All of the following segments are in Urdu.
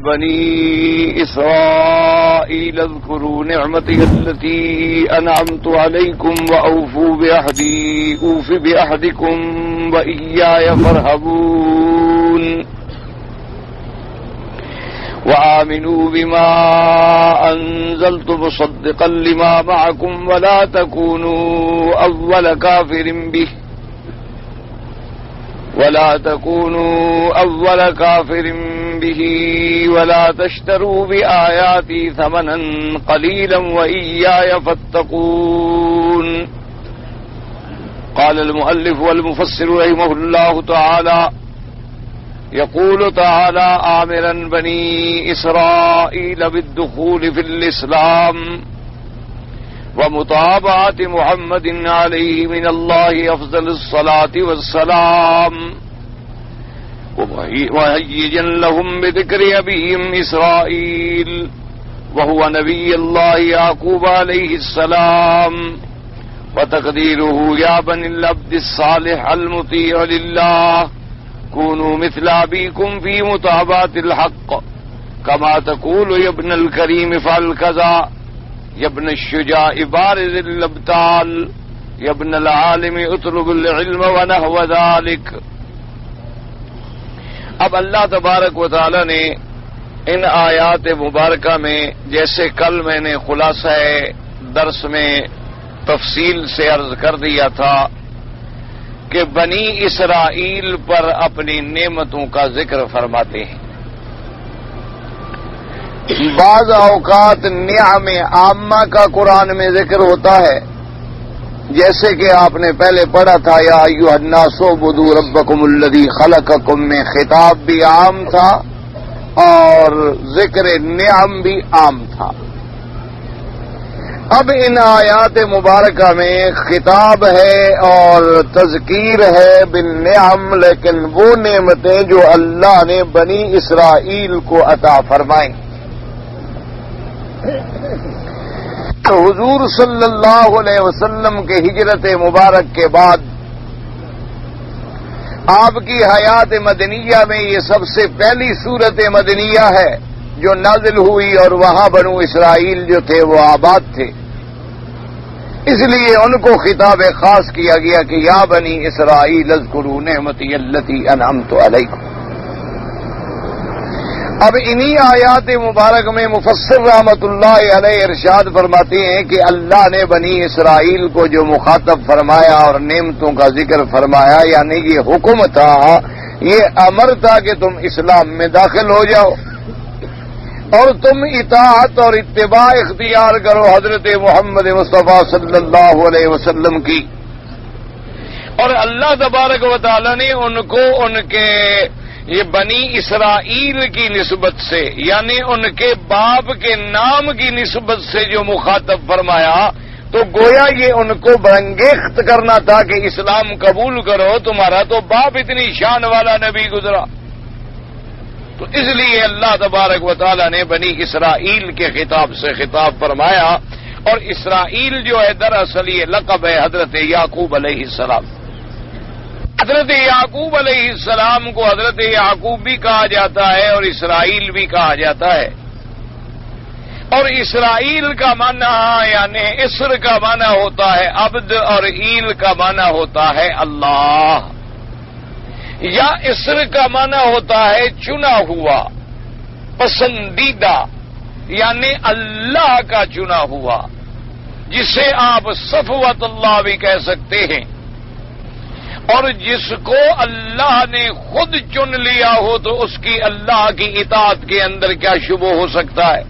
بني إسرائيل اذكروا نعمتي التي أنعمت عليكم وأوفوا بعهدي أوف بعهدكم وإياي فارهبون وآمنوا بما أنزلت مصدقا لما معكم ولا تكونوا أول كافر به ولا تشتروا بآياتي ثمنا قليلا وإياي فاتقون. قال المؤلف والمفسر رحمه الله تعالى: يقول تعالى آمرا بني إسرائيل بالدخول في الإسلام ومتابعة محمد عليه من الله أفضل الصلاة والسلام، ومهيجا لهم بذكر أبيهم إسرائيل وهو نبي الله يعقوب عليه السلام، وتقديره يا بني العبد الصالح المطيع لله كونوا مثل أبيكم في متابعة الحق كما تقول يا ابن الكريم فعل كذا، يا ابن الشجاع بارز الابطال، يا ابن العالم اطلب العلم ونحو ذلك۔ اب اللہ تبارک و تعالی نے ان آیات مبارکہ میں، جیسے کل میں نے خلاصہ درس میں تفصیل سے عرض کر دیا تھا کہ بنی اسرائیل پر اپنی نعمتوں کا ذکر فرماتے ہیں۔ بعض اوقات نعم عامہ کا قرآن میں ذکر ہوتا ہے، جیسے کہ آپ نے پہلے پڑھا تھا یا ایھا الناس اعبدوا ربکم الذی خلقکم میں خطاب بھی عام تھا اور ذکر نعم بھی عام تھا۔ اب ان آیات مبارکہ میں خطاب ہے اور تذکیر ہے بالنعم، لیکن وہ نعمتیں جو اللہ نے بنی اسرائیل کو عطا فرمائیں۔ حضور صلی اللہ علیہ وسلم کے ہجرت مبارک کے بعد آپ کی حیات مدنیہ میں یہ سب سے پہلی سورت مدنیہ ہے جو نازل ہوئی، اور وہاں بنو اسرائیل جو تھے وہ آباد تھے، اس لیے ان کو خطاب خاص کیا گیا کہ یا بنی اسرائیل اذکروا نعمتی التی انعمت علیکم۔ اب انہی آیات مبارک میں مفسر رحمت اللہ علیہ ارشاد فرماتے ہیں کہ اللہ نے بنی اسرائیل کو جو مخاطب فرمایا اور نعمتوں کا ذکر فرمایا، یعنی یہ حکم تھا، یہ امر تھا کہ تم اسلام میں داخل ہو جاؤ اور تم اطاعت اور اتباع اختیار کرو حضرت محمد مصطفیٰ صلی اللہ علیہ وسلم کی۔ اور اللہ تبارک و تعالی نے ان کو ان کے یہ بنی اسرائیل کی نسبت سے، یعنی ان کے باپ کے نام کی نسبت سے جو مخاطب فرمایا، تو گویا یہ ان کو برانگیخت کرنا تھا کہ اسلام قبول کرو، تمہارا تو باپ اتنی شان والا نبی گزرا۔ تو اس لیے اللہ تبارک و تعالی نے بنی اسرائیل کے خطاب سے خطاب فرمایا، اور اسرائیل جو ہے دراصل یہ لقب ہے حضرت یعقوب علیہ السلام۔ حضرت یعقوب علیہ السلام کو حضرت یعقوب بھی کہا جاتا ہے اور اسرائیل بھی کہا جاتا ہے، اور اسرائیل کا معنی یعنی اسر کا معنی ہوتا ہے عبد، اور ایل کا معنی ہوتا ہے اللہ، یا اسر کا معنی ہوتا ہے چنا ہوا، پسندیدہ، یعنی اللہ کا چنا ہوا، جسے آپ صفوت اللہ بھی کہہ سکتے ہیں، اور جس کو اللہ نے خود چن لیا ہو تو اس کی اللہ کی اطاعت کے اندر کیا شبہ ہو سکتا ہے۔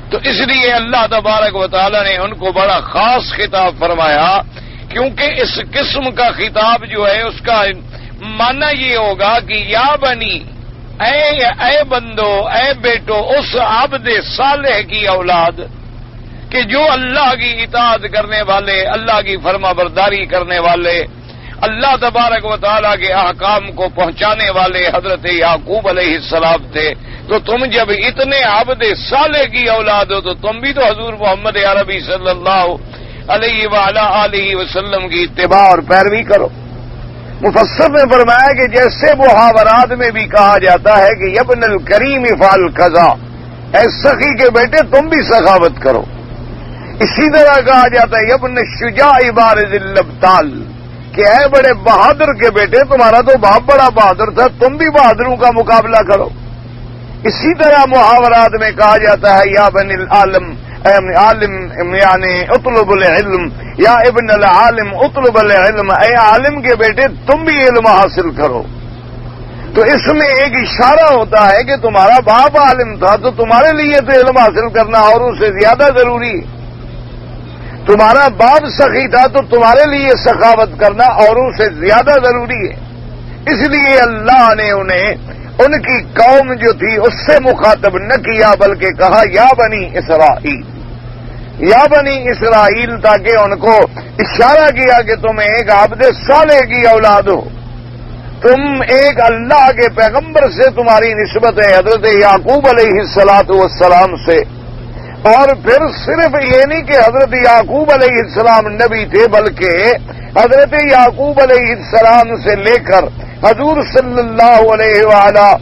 تو اس لیے اللہ تبارک و تعالی نے ان کو بڑا خاص خطاب فرمایا، کیونکہ اس قسم کا خطاب جو ہے اس کا معنی یہ ہوگا کہ یا بنی، اے بندو، اے بیٹو، اس عبد صالح کی اولاد کہ جو اللہ کی اطاعت کرنے والے، اللہ کی فرما برداری کرنے والے، اللہ تبارک و تعالیٰ کے احکام کو پہنچانے والے حضرت یعقوب علیہ السلام تھے، تو تم جب اتنے عبد صالح کی اولاد ہو تو تم بھی تو حضور محمد عربی صلی اللہ علیہ وآلہ وسلم کی اتباع اور پیروی کرو۔ مفسر نے فرمایا کہ جیسے محاورات میں بھی کہا جاتا ہے کہ یبن الکریم افعل کذا، اے سخی کے بیٹے تم بھی سخاوت کرو، اسی طرح کہا جاتا ہے یبن الشجاع بارز الابطال، کہ اے بڑے بہادر کے بیٹے تمہارا تو باپ بڑا بہادر تھا، تم بھی بہادروں کا مقابلہ کرو۔ اسی طرح محاورات میں کہا جاتا ہے یا بن العالم عالم یعنی اطلب العلم، یا ابن العالم اطلب العلم، اے عالم کے بیٹے تم بھی علم حاصل کرو۔ تو اس میں ایک اشارہ ہوتا ہے کہ تمہارا باپ عالم تھا تو تمہارے لیے تو علم حاصل کرنا اوروں سے زیادہ ضروری ہے، تمہارا باپ سخی تھا تو تمہارے لیے سخاوت کرنا اوروں سے زیادہ ضروری ہے۔ اس لیے اللہ نے انہیں ان کی قوم جو تھی اس سے مخاطب نہ کیا بلکہ کہا یا بنی اسرائیل، یا بنی اسرائیل، تاکہ ان کو اشارہ کیا کہ تم ایک عبد صالح کی اولاد ہو، تم ایک اللہ کے پیغمبر سے تمہاری نسبت ہے حضرت یعقوب علیہ السلام سے۔ اور پھر صرف یہ نہیں کہ حضرت یعقوب علیہ السلام نبی تھے بلکہ حضرت یعقوب علیہ السلام سے لے کر حضور صلی اللہ علیہ آلہ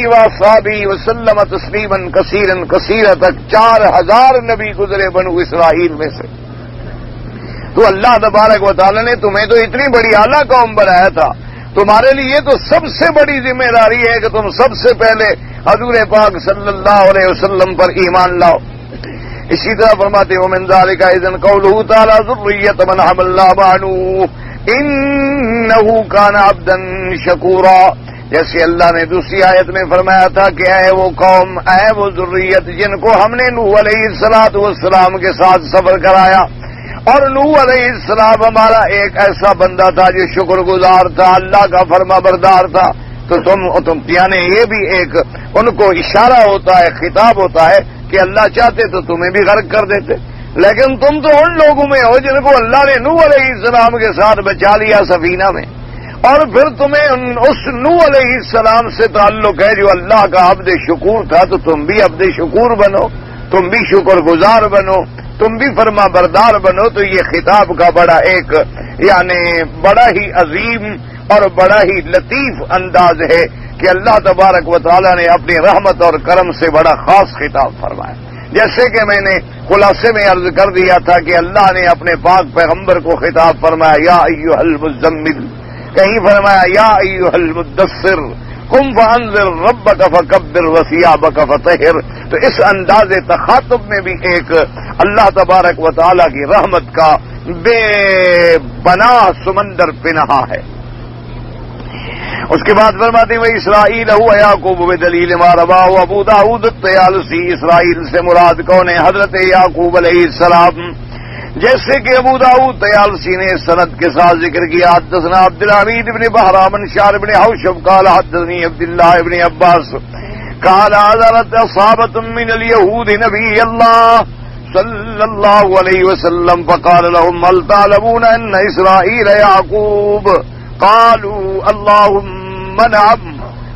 وصحبہ وسلم تسلیما کثیرا کثیرا تک 4000 نبی گزرے بنو اسرائیل میں سے۔ تو اللہ تبارک و تعالی نے تمہیں تو اتنی بڑی اعلیٰ قوم بنایا تھا، تمہارے لیے تو سب سے بڑی ذمہ داری ہے کہ تم سب سے پہلے حضور پاک صلی اللہ علیہ وسلم پر ایمان لاؤ۔ اسی طرح فرماتے ہو من ذالک اذن قولہ تعالی ذریۃ من حملنا مع نوح انہ کان عبدا شکورا، جیسے اللہ نے دوسری آیت میں فرمایا تھا کہ اے وہ قوم، اے وہ ذریت جن کو ہم نے نوح علیہ السلام کے ساتھ سفر کرایا، اور نوح علیہ السلام ہمارا ایک ایسا بندہ تھا جو شکر گزار تھا، اللہ کا فرما بردار تھا۔ تو تم یعنی یہ بھی ایک ان کو اشارہ ہوتا ہے، خطاب ہوتا ہے کہ اللہ چاہتے تو تمہیں بھی غرق کر دیتے، لیکن تم تو ان لوگوں میں ہو جن کو اللہ نے نوح علیہ السلام کے ساتھ بچا لیا سفینہ میں، اور پھر تمہیں اس نوح علیہ السلام سے تعلق ہے جو اللہ کا عبد شکور تھا، تو تم بھی عبد شکور بنو، تم بھی شکر گزار بنو، تم بھی فرما بردار بنو۔ تو یہ خطاب کا بڑا ایک یعنی بڑا ہی عظیم اور بڑا ہی لطیف انداز ہے کہ اللہ تبارک و تعالی نے اپنی رحمت اور کرم سے بڑا خاص خطاب فرمایا۔ جیسے کہ میں نے خلاصے میں عرض کر دیا تھا کہ اللہ نے اپنے پاک پیغمبر کو خطاب فرمایا یا ایھا المزمل، کہیں فرمایا یا ایھا المدثر قم فانذر ربک فکبر وثیابک فطہر۔ تو اس انداز تخاطب میں بھی ایک اللہ تبارک و تعالی کی رحمت کا بے پناہ سمندر پنہا ہے۔ اس کے بعد فرماتے ہوئے اسرائیل ہوا یعقوب بدلیل ما رواہ ابو داؤد الطیالسی، اسرائیل سے مراد کون ہے؟ حضرت یعقوب علیہ السلام، جیسے کہ ابو داؤد طیالسی نے سند کے ساتھ ذکر کیا حدثنا عبد الحمید بن بہرام بن شار بن حوشب قال حدثنی عبداللہ بن عباس قال حضرت اصحابۃ من اليہود نبی اللہ صلی اللہ علیہ وسلم فقال لهم هل تعلمون ان اسرائیل یعقوب قالوا اللهم نعم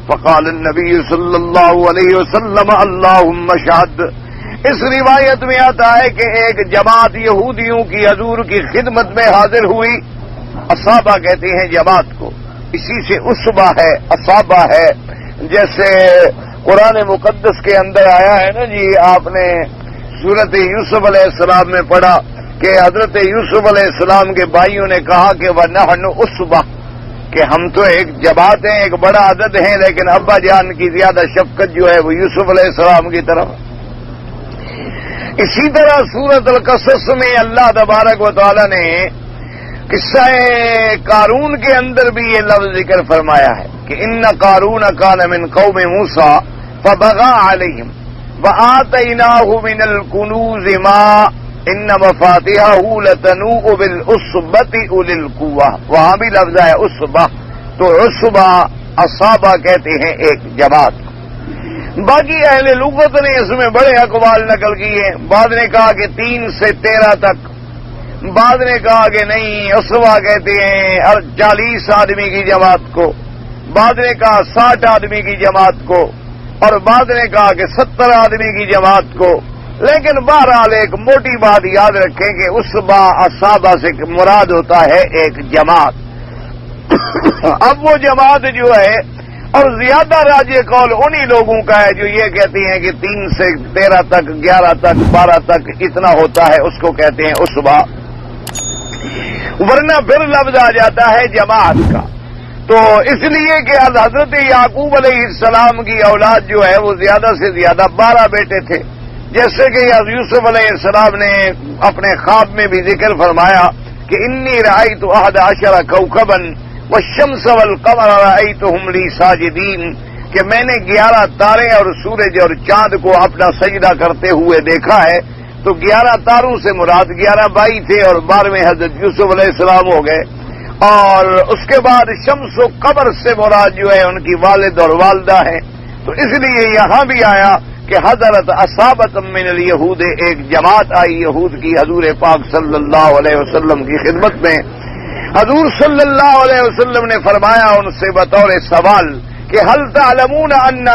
فقال النبی صلی اللہ علیہ وسلم اللهم اشهد۔ اس روایت میں آتا ہے کہ ایک جماعت یہودیوں کی حضور کی خدمت میں حاضر ہوئی، اصحابہ کہتے ہیں جماعت کو، اسی سے اسبہ ہے اصحابہ ہے، جیسے قرآن مقدس کے اندر آیا ہے نا جی، آپ نے سورت یوسف علیہ السلام میں پڑھا کہ حضرت یوسف علیہ السلام کے بھائیوں نے کہا کہ وَنَحْنُ أُصْبَةٌ، کہ ہم تو ایک جماعت ہیں، ایک بڑا عدد ہیں، لیکن ابا جان کی زیادہ شفقت جو ہے وہ یوسف علیہ السلام کی طرف۔ اسی طرح سورۃ القصص میں اللہ تبارک و تعالی نے قصہ قارون کے اندر بھی یہ لفظ ذکر فرمایا ہے کہ ان قارون کان من قوم موسیٰ فبغى علیہم وآتیناہ من الکنوز ما ان مفاتحہ لتنوء بالعصبۃ اولي القوہ، وہاں بھی لفظ ہے عصبہ، تو عصبہ اصحابہ کہتے ہیں ایک جماعت۔ باقی اہل لغت نے اس میں بڑے اقوال نقل کیے، بعض نے کہا کہ 3 سے 13 تک، بعض نے کہا کہ نہیں اسوا کہتے ہیں 40 آدمی کی جماعت کو، بعض نے کہا 60 آدمی کی جماعت کو، اور بعض نے کہا کہ 70 آدمی کی جماعت کو۔ لیکن بہرحال ایک موٹی بات یاد رکھیں کہ اسبا اصحابہ سے مراد ہوتا ہے ایک جماعت۔ اب وہ جماعت جو ہے اور زیادہ راجع قول انہی لوگوں کا ہے جو یہ کہتی ہیں کہ 3 سے 13 تک 11 تک 12 تک اتنا ہوتا ہے، اس کو کہتے ہیں عصبہ، ورنہ پھر لفظ آ جاتا ہے جماعت کا۔ تو اس لیے کہ حضرت یعقوب علیہ السلام کی اولاد جو ہے وہ زیادہ سے زیادہ 12 بیٹے تھے، جیسے کہ یوسف علیہ السلام نے اپنے خواب میں بھی ذکر فرمایا کہ انی رأیت 11 کوكبا والشمس والقمر رأیتهم لی ساجدین، کہ میں نے 11 تارے اور سورج اور چاند کو اپنا سجدہ کرتے ہوئے دیکھا ہے۔ تو 11 تاروں سے مراد 11 بھائی تھے اور 12ویں حضرت یوسف علیہ السلام ہو گئے، اور اس کے بعد شمس و قمر سے مراد جو ہے ان کی والد اور والدہ ہیں۔ تو اس لیے یہاں بھی آیا کہ حضرت اصابت من الیہود، ایک جماعت آئی یہود کی حضور پاک صلی اللہ علیہ وسلم کی خدمت میں۔ حضور صلی اللہ علیہ وسلم نے فرمایا ان سے بطور سوال کہ هل تعلمون ان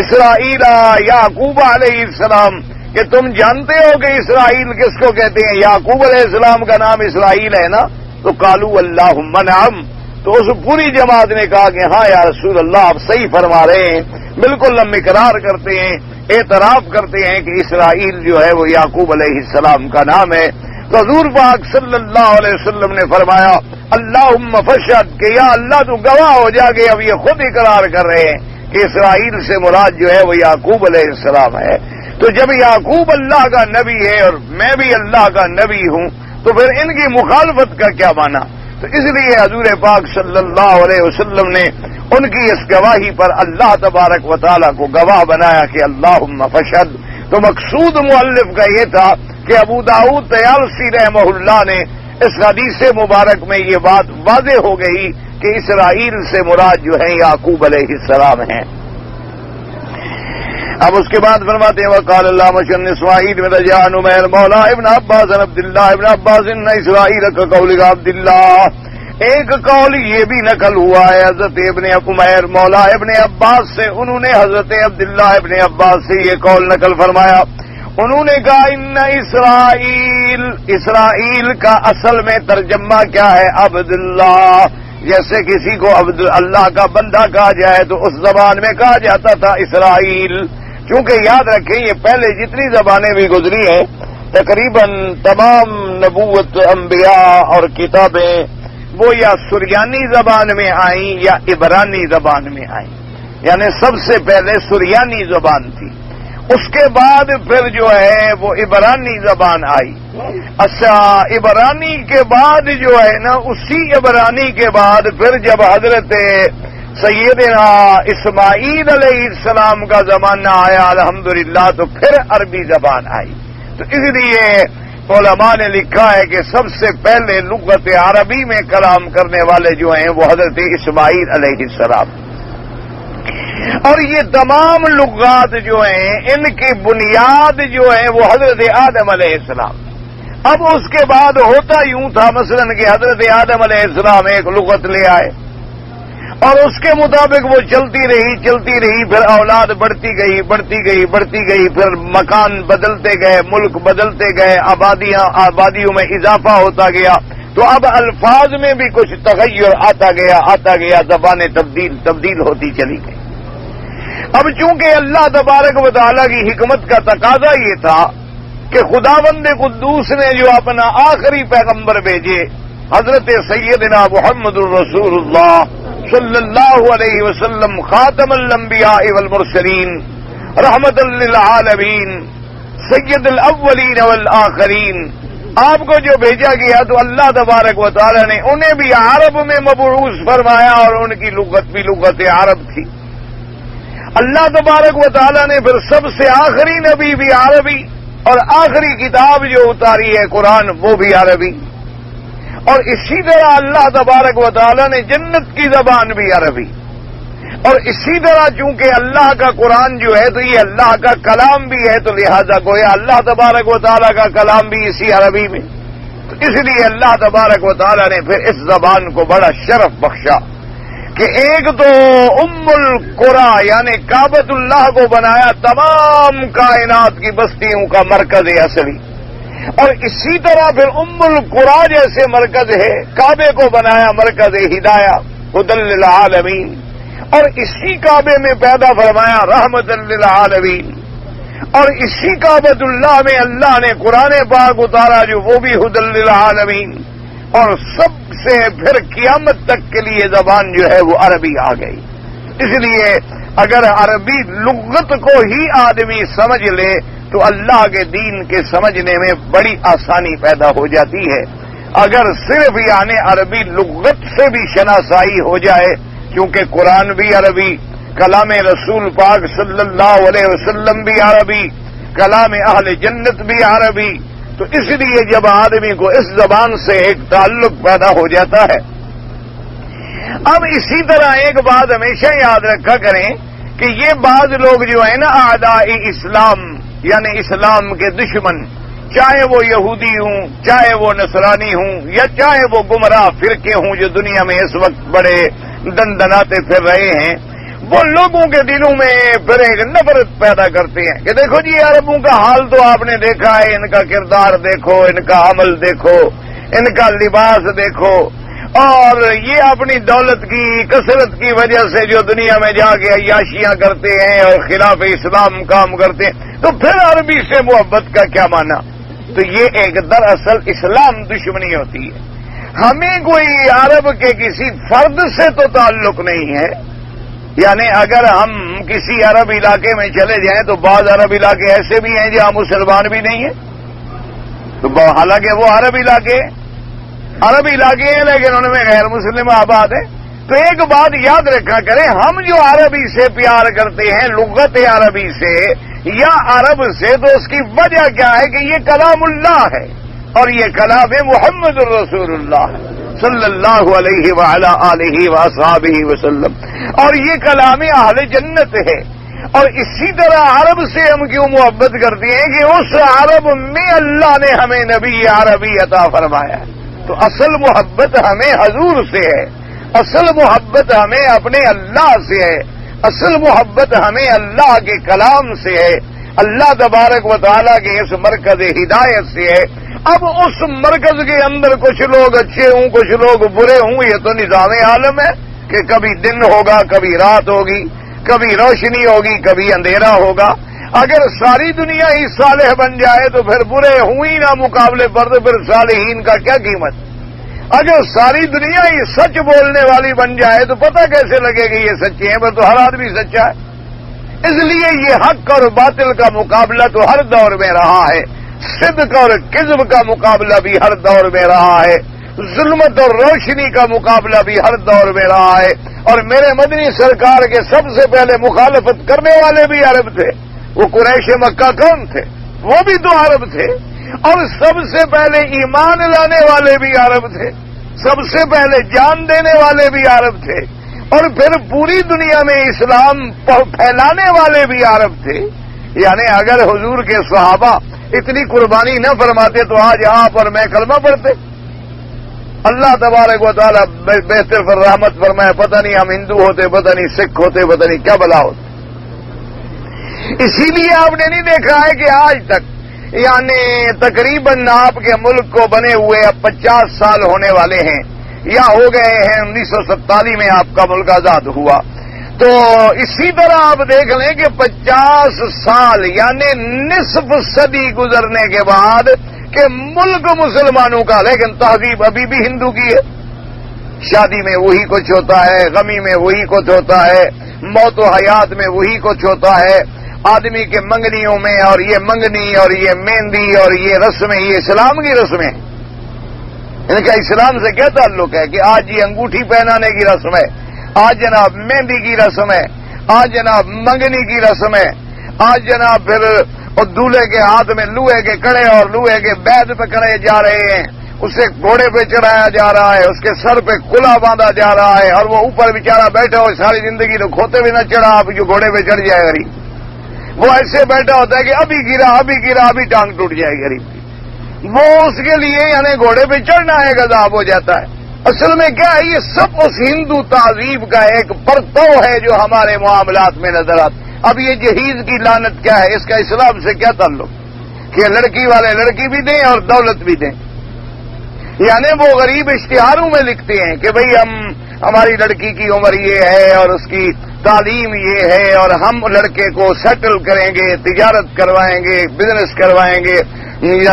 اسرائیل یعقوب علیہ السلام، کہ تم جانتے ہو کہ اسرائیل کس کو کہتے ہیں؟ یعقوب علیہ السلام کا نام اسرائیل ہے نا؟ تو قالوا اللہم نعم، تو اس پوری جماعت نے کہا کہ ہاں یا رسول اللہ آپ صحیح فرما رہے ہیں، بالکل ہم اقرار کرتے ہیں، اعتراف کرتے ہیں کہ اسرائیل جو ہے وہ یعقوب علیہ السلام کا نام ہے۔ تو حضور پاک صلی اللہ علیہ وسلم نے فرمایا اللہم فشہد، کہ یا اللہ تو گواہ ہو جا کہ اب یہ خود اقرار کر رہے ہیں کہ اسرائیل سے مراد جو ہے وہ یعقوب علیہ السلام ہے۔ تو جب یعقوب اللہ کا نبی ہے اور میں بھی اللہ کا نبی ہوں تو پھر ان کی مخالفت کا کیا معنی؟ تو اس لیے حضور پاک صلی اللہ علیہ وسلم نے ان کی اس گواہی پر اللہ تبارک و تعالیٰ کو گواہ بنایا کہ اللہم فشہد۔ تو مقصود مؤلف کا یہ تھا کہ ابو داؤد طیالسی رحمہ اللہ نے اس حدیث مبارک میں یہ بات واضح ہو گئی کہ اسرائیل سے مراد جو ہے یعقوب علیہ السلام ہیں۔ اب اس کے بعد فرماتے ہیں وقال اللہ مشن اسماعیل میں رجاء نمیر مولا ابن عباس عبداللہ ابن عباس ان اسرائیل کا قول عبداللہ۔ ایک قول یہ بھی نقل ہوا ہے حضرت ابن عمیر مولا ابن عباس سے، انہوں نے حضرت عبداللہ ابن عباس سے یہ قول نقل فرمایا، انہوں نے کہا ان اسرائیل، اسرائیل کا اصل میں ترجمہ کیا ہے؟ عبداللہ، جیسے کسی کو عبد اللہ کا بندہ کہا جائے تو اس زبان میں کہا جاتا تھا اسرائیل۔ چونکہ یاد رکھیں یہ پہلے جتنی زبانیں بھی گزری ہیں تقریباً تمام نبوت انبیاء اور کتابیں وہ یا سریانی زبان میں آئیں یا عبرانی زبان میں آئیں، یعنی سب سے پہلے سریانی زبان تھی، اس کے بعد پھر جو ہے وہ عبرانی زبان آئی۔ اچھا عبرانی کے بعد جو ہے نا، اسی عبرانی کے بعد پھر جب حضرت سیدنا اسماعیل علیہ السلام کا زمانہ آیا الحمدللہ تو پھر عربی زبان آئی۔ تو اس لیے علماء نے لکھا ہے کہ سب سے پہلے لغت عربی میں کلام کرنے والے جو ہیں وہ حضرت اسماعیل علیہ السلام، اور یہ تمام لغات جو ہیں ان کی بنیاد جو ہے وہ حضرت آدم علیہ السلام۔ اب اس کے بعد ہوتا یوں تھا مثلا کہ حضرت آدم علیہ السلام ایک لغت لے آئے اور اس کے مطابق وہ چلتی رہی، پھر اولاد بڑھتی گئی، پھر مکان بدلتے گئے، ملک بدلتے گئے، آبادیوں میں اضافہ ہوتا گیا، تو اب الفاظ میں بھی کچھ تغیر آتا گیا، زبانیں تبدیل ہوتی چلی گئی۔ اب چونکہ اللہ تبارک و تعالیٰ کی حکمت کا تقاضا یہ تھا کہ خداوند قدوس نے جو اپنا آخری پیغمبر بھیجے حضرت سیدنا محمد الرسول اللہ صلی اللہ علیہ وسلم خاتم الانبیاء والمرسلین رحمت للعالمین سید الاولین والآخرین، آپ کو جو بھیجا گیا تو اللہ تبارک و تعالیٰ نے انہیں بھی عرب میں مبعوث فرمایا اور ان کی لغت بھی لغت عرب تھی۔ اللہ تبارک و تعالیٰ نے پھر سب سے آخری نبی بھی عربی اور آخری کتاب جو اتاری ہے قرآن وہ بھی عربی، اور اسی طرح اللہ تبارک و تعالیٰ نے جنت کی زبان بھی عربی، اور اسی طرح چونکہ اللہ کا قرآن جو ہے تو یہ اللہ کا کلام بھی ہے تو لہذا گویا اللہ تبارک و تعالیٰ کا کلام بھی اسی عربی میں، تو اس لیے اللہ تبارک و تعالیٰ نے پھر اس زبان کو بڑا شرف بخشا کہ ایک تو ام القرى یعنی کعبۃ اللہ کو بنایا تمام کائنات کی بستیوں کا مرکز اصلی، اور اسی طرح پھر ام القرا جیسے مرکز ہے، کعبے کو بنایا مرکز ہدایہ ہدی للعالمین، اور اسی کعبے میں پیدا فرمایا رحمت للعالمین، اور اسی کعبۃ اللہ میں اللہ نے قرآن پاک اتارا جو وہ بھی ہدی للعالمین، اور سب سے پھر قیامت تک کے لیے زبان جو ہے وہ عربی آ گئی۔ اس لیے اگر عربی لغت کو ہی آدمی سمجھ لے تو اللہ کے دین کے سمجھنے میں بڑی آسانی پیدا ہو جاتی ہے۔ اگر صرف یعنی عربی لغت سے بھی شناسائی ہو جائے، کیونکہ قرآن بھی عربی، کلام رسول پاک صلی اللہ علیہ وسلم بھی عربی، کلام اہل جنت بھی عربی، تو اس لیے جب آدمی کو اس زبان سے ایک تعلق پیدا ہو جاتا ہے۔ اب اسی طرح ایک بات ہمیشہ یاد رکھا کریں کہ یہ بعض لوگ جو ہیں نا اعداء اسلام، یعنی اسلام کے دشمن، چاہے وہ یہودی ہوں، چاہے وہ نصرانی ہوں، یا چاہے وہ گمراہ فرقے ہوں جو دنیا میں اس وقت بڑے دندناتے پھر رہے ہیں، وہ لوگوں کے دلوں میں پھر ایک نفرت پیدا کرتے ہیں کہ دیکھو جی عربوں کا حال تو آپ نے دیکھا ہے، ان کا کردار دیکھو، ان کا عمل دیکھو، ان کا لباس دیکھو، اور یہ اپنی دولت کی کثرت کی وجہ سے جو دنیا میں جا کے عیاشیاں کرتے ہیں اور خلاف اسلام کام کرتے ہیں، تو پھر عربی سے محبت کا کیا معنی؟ تو یہ ایک دراصل اسلام دشمنی ہوتی ہے۔ ہمیں کوئی عرب کے کسی فرد سے تو تعلق نہیں ہے، یعنی اگر ہم کسی عرب علاقے میں چلے جائیں تو بعض عرب علاقے ایسے بھی ہیں جہاں مسلمان بھی نہیں ہیں، تو حالانکہ وہ عرب علاقے ہیں لیکن ان میں غیر مسلم آباد ہیں۔ تو ایک بات یاد رکھا کریں، ہم جو عربی سے پیار کرتے ہیں، لغت عربی سے یا عرب سے، تو اس کی وجہ کیا ہے کہ یہ کلام اللہ ہے، اور یہ کلام محمد الرسول اللہ صلی اللہ علیہ وعلی آلہ وصحبہ وسلم، اور یہ کلام اہل جنت ہے۔ اور اسی طرح عرب سے ہم کیوں محبت کرتے ہیں کہ اس عرب میں اللہ نے ہمیں نبی عربی عطا فرمایا، تو اصل محبت ہمیں حضور سے ہے، اصل محبت ہمیں اپنے اللہ سے ہے، اصل محبت ہمیں اللہ کے کلام سے ہے، اللہ تبارک و تعالیٰ کے اس مرکز ہدایت سے ہے۔ اب اس مرکز کے اندر کچھ لوگ اچھے ہوں، کچھ لوگ برے ہوں، یہ تو نظام عالم ہے کہ کبھی دن ہوگا، کبھی رات ہوگی، کبھی روشنی ہوگی، کبھی اندھیرا ہوگا۔ اگر ساری دنیا ہی صالح بن جائے تو پھر برے ہوں ہی نہ مقابلے پر، تو پھر صالحین کا کیا قیمت؟ اگر ساری دنیا ہی سچ بولنے والی بن جائے تو پتہ کیسے لگے گا یہ سچے ہیں؟ پھر تو ہر آدمی سچا ہے۔ اس لیے یہ حق اور باطل کا مقابلہ تو ہر دور میں رہا ہے، صدق اور کذب کا مقابلہ بھی ہر دور میں رہا ہے، ظلمت اور روشنی کا مقابلہ بھی ہر دور میں رہا ہے۔ اور میرے مدنی سرکار کے سب سے پہلے مخالفت کرنے والے بھی عرب تھے، وہ قریش مکہ کون تھے؟ وہ بھی تو عرب تھے۔ اور سب سے پہلے ایمان لانے والے بھی عرب تھے، سب سے پہلے جان دینے والے بھی عرب تھے، اور پھر پوری دنیا میں اسلام پھیلانے والے بھی عرب تھے۔ یعنی اگر حضور کے صحابہ اتنی قربانی نہ فرماتے تو آج آپ اور میں کلمہ پڑھتے۔ اللہ تبارک و تعالیٰ بہتر پر رحمت فرمائے، پتہ نہیں ہم ہندو ہوتے، پتہ نہیں سکھ ہوتے، پتہ نہیں کیا بلا ہوتے۔ اسی لیے آپ نے نہیں دیکھا ہے کہ آج تک یعنی تقریباً آپ کے ملک کو بنے ہوئے اب 50 سال ہونے والے ہیں یا ہو گئے ہیں، 1947 میں آپ کا ملک آزاد ہوا۔ تو اسی طرح آپ دیکھ لیں کہ 50 سال یعنی نصف صدی گزرنے کے بعد کہ ملک مسلمانوں کا، لیکن تہذیب ابھی بھی ہندو کی ہے۔ شادی میں وہی کچھ ہوتا ہے، غمی میں وہی کچھ ہوتا ہے، موت و حیات میں وہی کچھ ہوتا ہے، آدمی کے منگنیوں میں، اور یہ منگنی اور یہ مہندی اور یہ رسمیں، یہ اسلام کی رسمیں۔ ان کا اسلام سے کیا تعلق ہے کہ آج یہ انگوٹھی پہنانے کی رسم ہے، آج جناب مہندی کی رسم ہے، آج جناب منگنی کی رسم ہے، آج جناب پھر دولہے کے ہاتھ میں لوہے کے کڑے اور لوہے کے بیت پکڑے جا رہے ہیں، اسے گھوڑے پہ چڑھایا جا رہا ہے، اس کے سر پہ کلا باندھا جا رہا ہے، اور وہ اوپر بیچارہ بیٹھا ہو ساری زندگی تو کھوتے بھی نہ چڑھا، اب جو گھوڑے پہ چڑھ جائے غریب، وہ ایسے بیٹھا ہوتا ہے کہ ابھی گرا ابھی ٹانگ ٹوٹ جائے غریب کی، وہ اس کے لیے یعنی گھوڑے پہ چڑھنا ایک عذاب ہو جاتا ہے۔ اصل میں کیا ہے، یہ سب اس ہندو تہذیب کا ایک پرتو ہے جو ہمارے معاملات میں نظر آتا۔ اب یہ جہیز کی لعنت کیا ہے، اس کا اسلام سے کیا تعلق کہ لڑکی والے لڑکی بھی دیں اور دولت بھی دیں. یعنی وہ غریب اشتہاروں میں لکھتے ہیں کہ بھئی ہماری لڑکی کی عمر یہ ہے اور اس کی تعلیم یہ ہے اور ہم لڑکے کو سیٹل کریں گے، تجارت کروائیں گے، بزنس کروائیں گے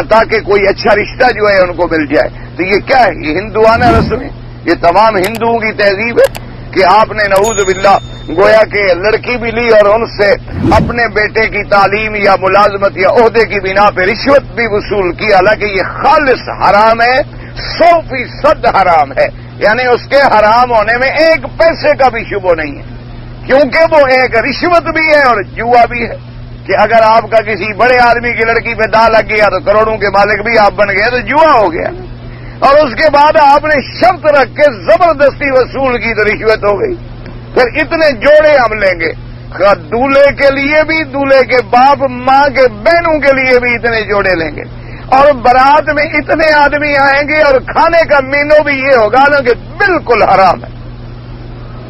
تاکہ کوئی اچھا رشتہ جو ہے ان کو مل جائے. تو یہ کیا ہے؟ یہ ہندوانہ رسم ہے. یہ تمام ہندوؤں کی تہذیب ہے کہ آپ نے نعوذ باللہ گویا کہ لڑکی بھی لی اور ان سے اپنے بیٹے کی تعلیم یا ملازمت یا عہدے کی بنا پہ رشوت بھی وصول کی. حالانکہ یہ خالص حرام ہے، 100% حرام ہے. یعنی اس کے حرام ہونے میں ایک پیسے کا بھی شبہ نہیں ہے، کیونکہ وہ ایک رشوت بھی ہے اور جوا بھی ہے. کہ اگر آپ کا کسی بڑے آدمی کی لڑکی پہ داغ لگ گیا تو کروڑوں کے مالک بھی آپ بن گئے تو جوا ہو گیا. اور اس کے بعد آپ نے شرط رکھ کے زبردستی وصول کی تو رشوت ہو گئی. پھر اتنے جوڑے ہم لیں گے، دولہے کے لیے بھی، دولہے کے باپ ماں کے بہنوں کے لیے بھی اتنے جوڑے لیں گے، اور بارات میں اتنے آدمی آئیں گے اور کھانے کا مینو بھی یہ ہوگا نا کہ بالکل حرام ہے.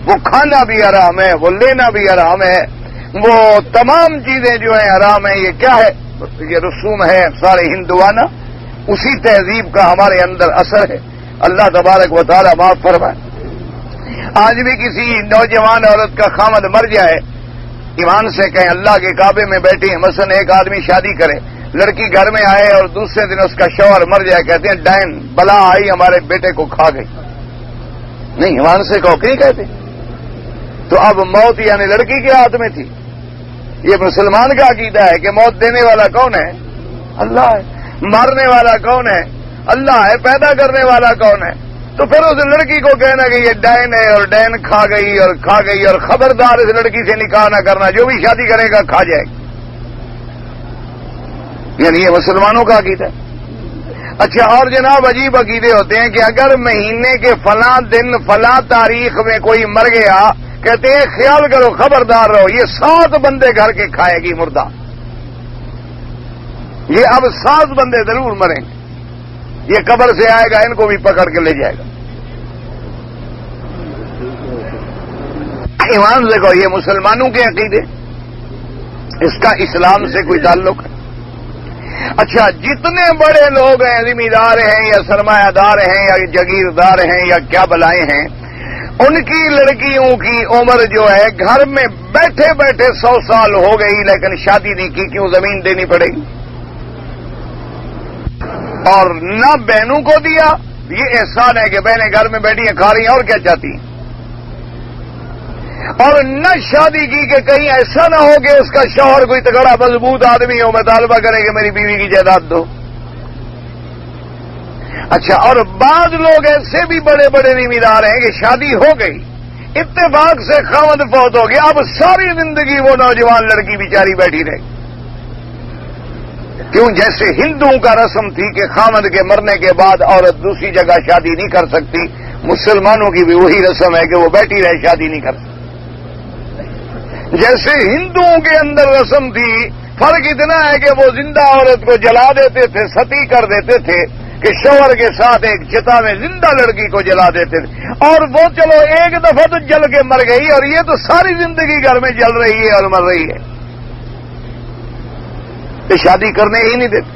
وہ کھانا بھی حرام ہے، وہ لینا بھی حرام ہے، وہ تمام چیزیں جو ہیں حرام ہیں. یہ کیا ہے؟ یہ رسوم ہے سارے ہندوانہ. اسی تہذیب کا ہمارے اندر اثر ہے. اللہ تبارک و تعالیٰ معاف فرمائے. آج بھی کسی نوجوان عورت کا خامد مر جائے، ایمان سے کہیں اللہ کے کعبے میں بیٹھی ہیں، مثلا ایک آدمی شادی کرے، لڑکی گھر میں آئے اور دوسرے دن اس کا شوہر مر جائے، کہتے ہیں ڈائن بلا آئی ہمارے بیٹے کو کھا گئی. نہیں، ایمان سے کہو نہیں کہتے. تو اب موت یعنی لڑکی کے ہاتھ میں تھی. یہ مسلمان کا عقیدہ ہے کہ موت دینے والا کون ہے؟ اللہ ہے. مارنے والا کون ہے؟ اللہ ہے. پیدا کرنے والا کون ہے؟ تو پھر اس لڑکی کو کہنا کہ یہ ڈین ہے اور ڈین کھا گئی اور خبردار اس لڑکی سے نکاح نہ کرنا، جو بھی شادی کرے گا کھا جائے گا. یعنی یہ مسلمانوں کا عقیدہ ہے. اچھا، اور جناب عجیب عقیدے ہوتے ہیں کہ اگر مہینے کے فلاں دن فلاں تاریخ میں کوئی مر گیا، کہتے ہیں خیال کرو، خبردار رہو، یہ 7 بندے گھر کے کھائے گی مردہ. یہ اب 7 بندے ضرور مریں گے. یہ قبر سے آئے گا، ان کو بھی پکڑ کے لے جائے گا. ایمان سے کہو، یہ مسلمانوں کے عقیدے، اس کا اسلام سے کوئی تعلق ہے؟ اچھا، جتنے بڑے لوگ ہیں، ذمہ دار ہیں یا سرمایہ دار ہیں یا جاگیردار ہیں یا کیا بلائیں ہیں، ان کی لڑکیوں کی عمر جو ہے گھر میں بیٹھے بیٹھے 100 سال ہو گئی لیکن شادی نہیں کی. کیوں؟ زمین دینی پڑے گی. اور نہ بہنوں کو دیا، یہ احسان ہے کہ بہنیں گھر میں بیٹھی ہیں کھا رہی ہیں، اور کیا چاہتی ہیں. اور نہ شادی کی کہ کہیں ایسا نہ ہو کہ اس کا شوہر کوئی تگڑا مضبوط آدمی ہو، مطالبہ کرے کہ میری بیوی کی جائیداد دو. اچھا، اور بعض لوگ ایسے بھی بڑے بڑے ذمہ دار ہیں کہ شادی ہو گئی، اتفاق سے خاوند فوت ہو گیا، اب ساری زندگی وہ نوجوان لڑکی بیچاری بیٹھی رہے. کیوں؟ جیسے ہندوؤں کا رسم تھی کہ خاوند کے مرنے کے بعد عورت دوسری جگہ شادی نہیں کر سکتی، مسلمانوں کی بھی وہی رسم ہے کہ وہ بیٹھی رہے، شادی نہیں کر سکتی. جیسے ہندوؤں کے اندر رسم تھی، فرق اتنا ہے کہ وہ زندہ عورت کو جلا دیتے تھے، ستی کر دیتے تھے کہ شوہر کے ساتھ ایک چتا میں زندہ لڑکی کو جلا دیتے تھے. اور وہ چلو ایک دفعہ تو جل کے مر گئی، اور یہ تو ساری زندگی گھر میں جل رہی ہے اور مر رہی ہے. کہ شادی کرنے ہی نہیں دیتے.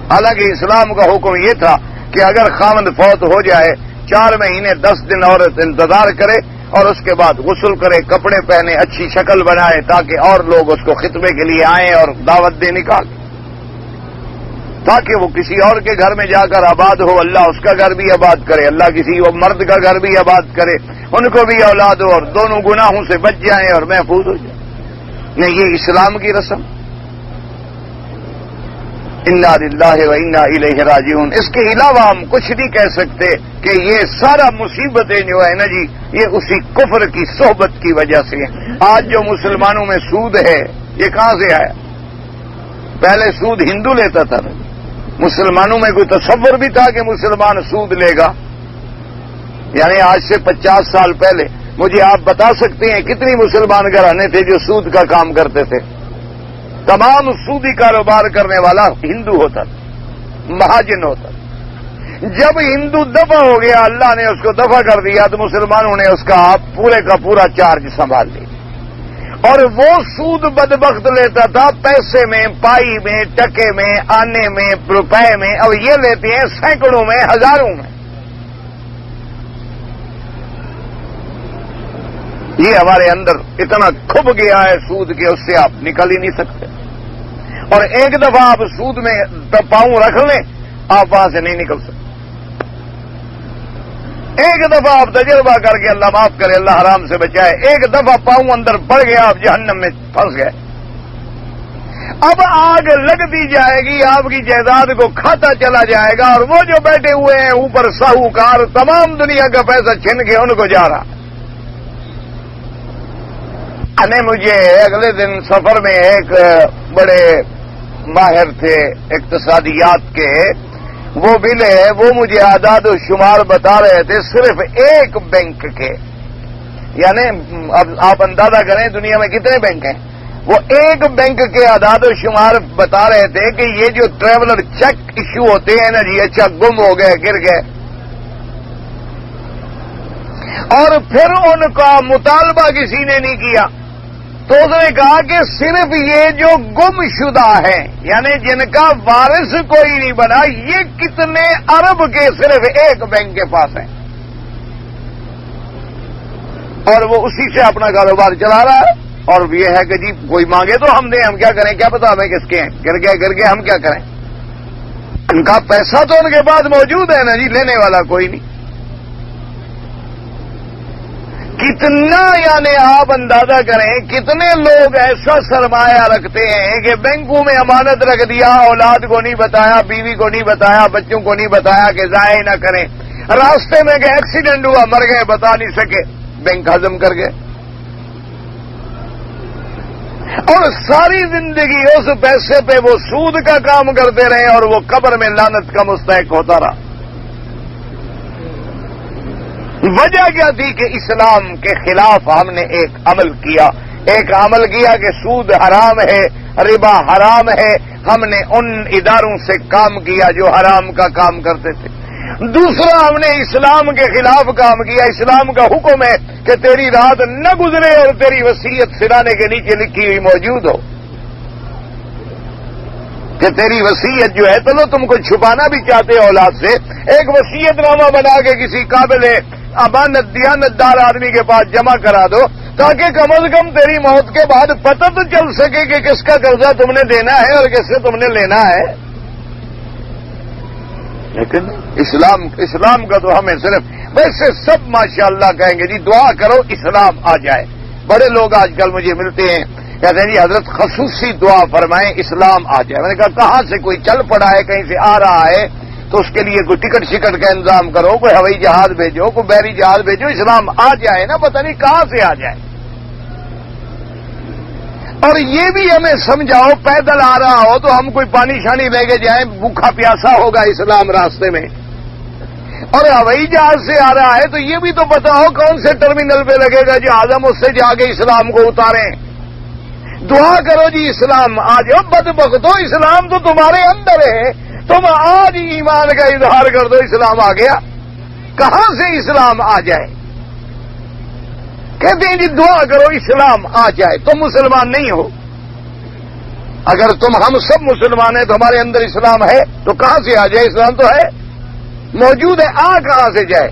حالانکہ اسلام کا حکم یہ تھا کہ اگر خاوند فوت ہو جائے 4 مہینے 10 دن عورت انتظار کرے اور اس کے بعد غسل کرے، کپڑے پہنے، اچھی شکل بنائے تاکہ اور لوگ اس کو خطبے کے لیے آئیں اور دعوت دے نکال، تاکہ وہ کسی اور کے گھر میں جا کر آباد ہو. اللہ اس کا گھر بھی آباد کرے، اللہ کسی مرد کا گھر بھی آباد کرے، ان کو بھی اولاد ہو اور دونوں گناہوں سے بچ جائیں اور محفوظ ہو جائیں. نہیں، یہ اسلام کی رسم. انا للہ و انا الیہ راجعون. اس کے علاوہ ہم کچھ نہیں کہہ سکتے کہ یہ سارا مصیبتیں جو ہے نا جی، یہ اسی کفر کی صحبت کی وجہ سے ہیں. آج جو مسلمانوں میں سود ہے، یہ کہاں سے آیا؟ پہلے سود ہندو لیتا تھا. مسلمانوں میں کوئی تصور بھی تھا کہ مسلمان سود لے گا؟ یعنی آج سے 50 سال پہلے مجھے آپ بتا سکتے ہیں کتنی مسلمان گھرانے تھے جو سود کا کام کرتے تھے؟ تمام سودی کاروبار کرنے والا ہندو ہوتا تھا، مہاجن ہوتا تھا. جب ہندو دفع ہو گیا، اللہ نے اس کو دفع کر دیا، تو مسلمانوں نے اس کا پورے کا پورا چارج سنبھال لیا. اور وہ سود بدبخت لیتا تھا پیسے میں، پائی میں، ٹکے میں، آنے میں، روپے میں، اور یہ لیتے ہیں سینکڑوں میں، ہزاروں میں۔ یہ ہمارے اندر اتنا کھب گیا ہے سود کے، اس سے آپ نکل ہی نہیں سکتے۔ اور ایک دفعہ آپ سود میں پاؤں رکھ لیں، آپ وہاں سے نہیں نکل سکتے۔ ایک دفعہ آپ تجربہ کر کے، اللہ معاف کرے، اللہ حرام سے بچائے، ایک دفعہ پاؤں اندر پڑ گیا، آپ جہنم میں پھنس گئے۔ اب آگ لگتی جائے گی، آپ کی جائیداد کو کھاتا چلا جائے گا، اور وہ جو بیٹھے ہوئے ہیں اوپر ساہوکار، تمام دنیا کا پیسہ چھن کے ان کو جا رہا۔ مجھے اگلے دن سفر میں ایک بڑے ماہر تھے اقتصادیات کے، وہ ملے، وہ مجھے اعداد و شمار بتا رہے تھے صرف ایک بینک کے، یعنی اب آپ اندازہ کریں دنیا میں کتنے بینک ہیں، وہ ایک بینک کے اعداد و شمار بتا رہے تھے کہ یہ جو ٹریولر چیک ایشو ہوتے ہیں نا جی، اچھا گم ہو گئے، گر گئے، اور پھر ان کا مطالبہ کسی نے نہیں کیا، تو اس نے کہا کہ صرف یہ جو گم شدہ ہیں، یعنی جن کا وارث کوئی نہیں بنا، یہ کتنے ارب کے صرف ایک بینک کے پاس ہیں، اور وہ اسی سے اپنا کاروبار چلا رہا ہے۔ اور یہ ہے کہ جی کوئی مانگے تو ہم دیں، ہم کیا کریں، کیا پتا ہمیں کس کے ہیں، گر گئے ہم کیا کریں، ان کا پیسہ تو ان کے پاس موجود ہے نا جی، لینے والا کوئی نہیں۔ کتنا، یعنی آپ اندازہ کریں کتنے لوگ ایسا سرمایہ رکھتے ہیں کہ بینکوں میں امانت رکھ دیا، اولاد کو نہیں بتایا، بیوی کو نہیں بتایا، بچوں کو نہیں بتایا کہ ضائع نہ کریں، راستے میں کہ ایکسیڈنٹ ہوا مر گئے، بتا نہیں سکے، بینک ہضم کر گئے، اور ساری زندگی اس پیسے پہ وہ سود کا کام کرتے رہے، اور وہ قبر میں لعنت کا مستحق ہوتا رہا۔ وجہ کیا تھی کہ اسلام کے خلاف ہم نے ایک عمل کیا کہ سود حرام ہے، ربا حرام ہے، ہم نے ان اداروں سے کام کیا جو حرام کا کام کرتے تھے۔ دوسرا، ہم نے اسلام کے خلاف کام کیا، اسلام کا حکم ہے کہ تیری رات نہ گزرے اور تیری وصیت سرانے کے نیچے لکھی ہوئی موجود ہو، کہ تیری وصیت جو ہے، چلو تم کو چھپانا بھی چاہتے ہو اولاد سے، ایک وصیت نامہ بنا کے کسی قابل امانت دیانت دار آدمی کے پاس جمع کرا دو، تاکہ کم از کم تیری موت کے بعد پتہ تو چل سکے کہ کس کا قرضہ تم نے دینا ہے اور کس سے تم نے لینا ہے۔ لیکن اسلام کا تو ہمیں صرف، ویسے سب ماشاءاللہ کہیں گے جی دعا کرو اسلام آ جائے۔ بڑے لوگ آج کل مجھے ملتے ہیں، کہتے ہیں جی حضرت خصوصی دعا فرمائیں اسلام آ جائے۔ میں نے کہا کہاں سے، کوئی چل پڑا ہے کہیں سے آ رہا ہے تو اس کے لیے کوئی ٹکٹ شکٹ کا انتظام کرو، کوئی ہوائی جہاز بھیجو، کوئی بحری جہاز بھیجو، اسلام آ جائے نا، پتہ نہیں کہاں سے آ جائے۔ اور یہ بھی ہمیں سمجھاؤ، پیدل آ رہا ہو تو ہم کوئی پانی شانی لے کے جائیں، بھوکھا پیاسا ہوگا اسلام راستے میں، اور ہوائی جہاز سے آ رہا ہے تو یہ بھی تو پتا ہو کون سے ٹرمینل پہ لگے گا جہاز، ہم اس سے جا کے اسلام کو اتاریں۔ دعا کرو جی اسلام آ جاؤ، بدبختو اسلام تو تمہارے اندر ہے، تم آج ایمان کا اظہار کر دو اسلام آ گیا، کہاں سے اسلام آ جائے؟ کہتے ہیں جی دعا کرو اسلام آ جائے، تم مسلمان نہیں ہو، اگر ہم سب مسلمان ہیں تو ہمارے اندر اسلام ہے تو کہاں سے آ جائے؟ اسلام تو ہے، موجود ہے، آ کہاں سے جائے؟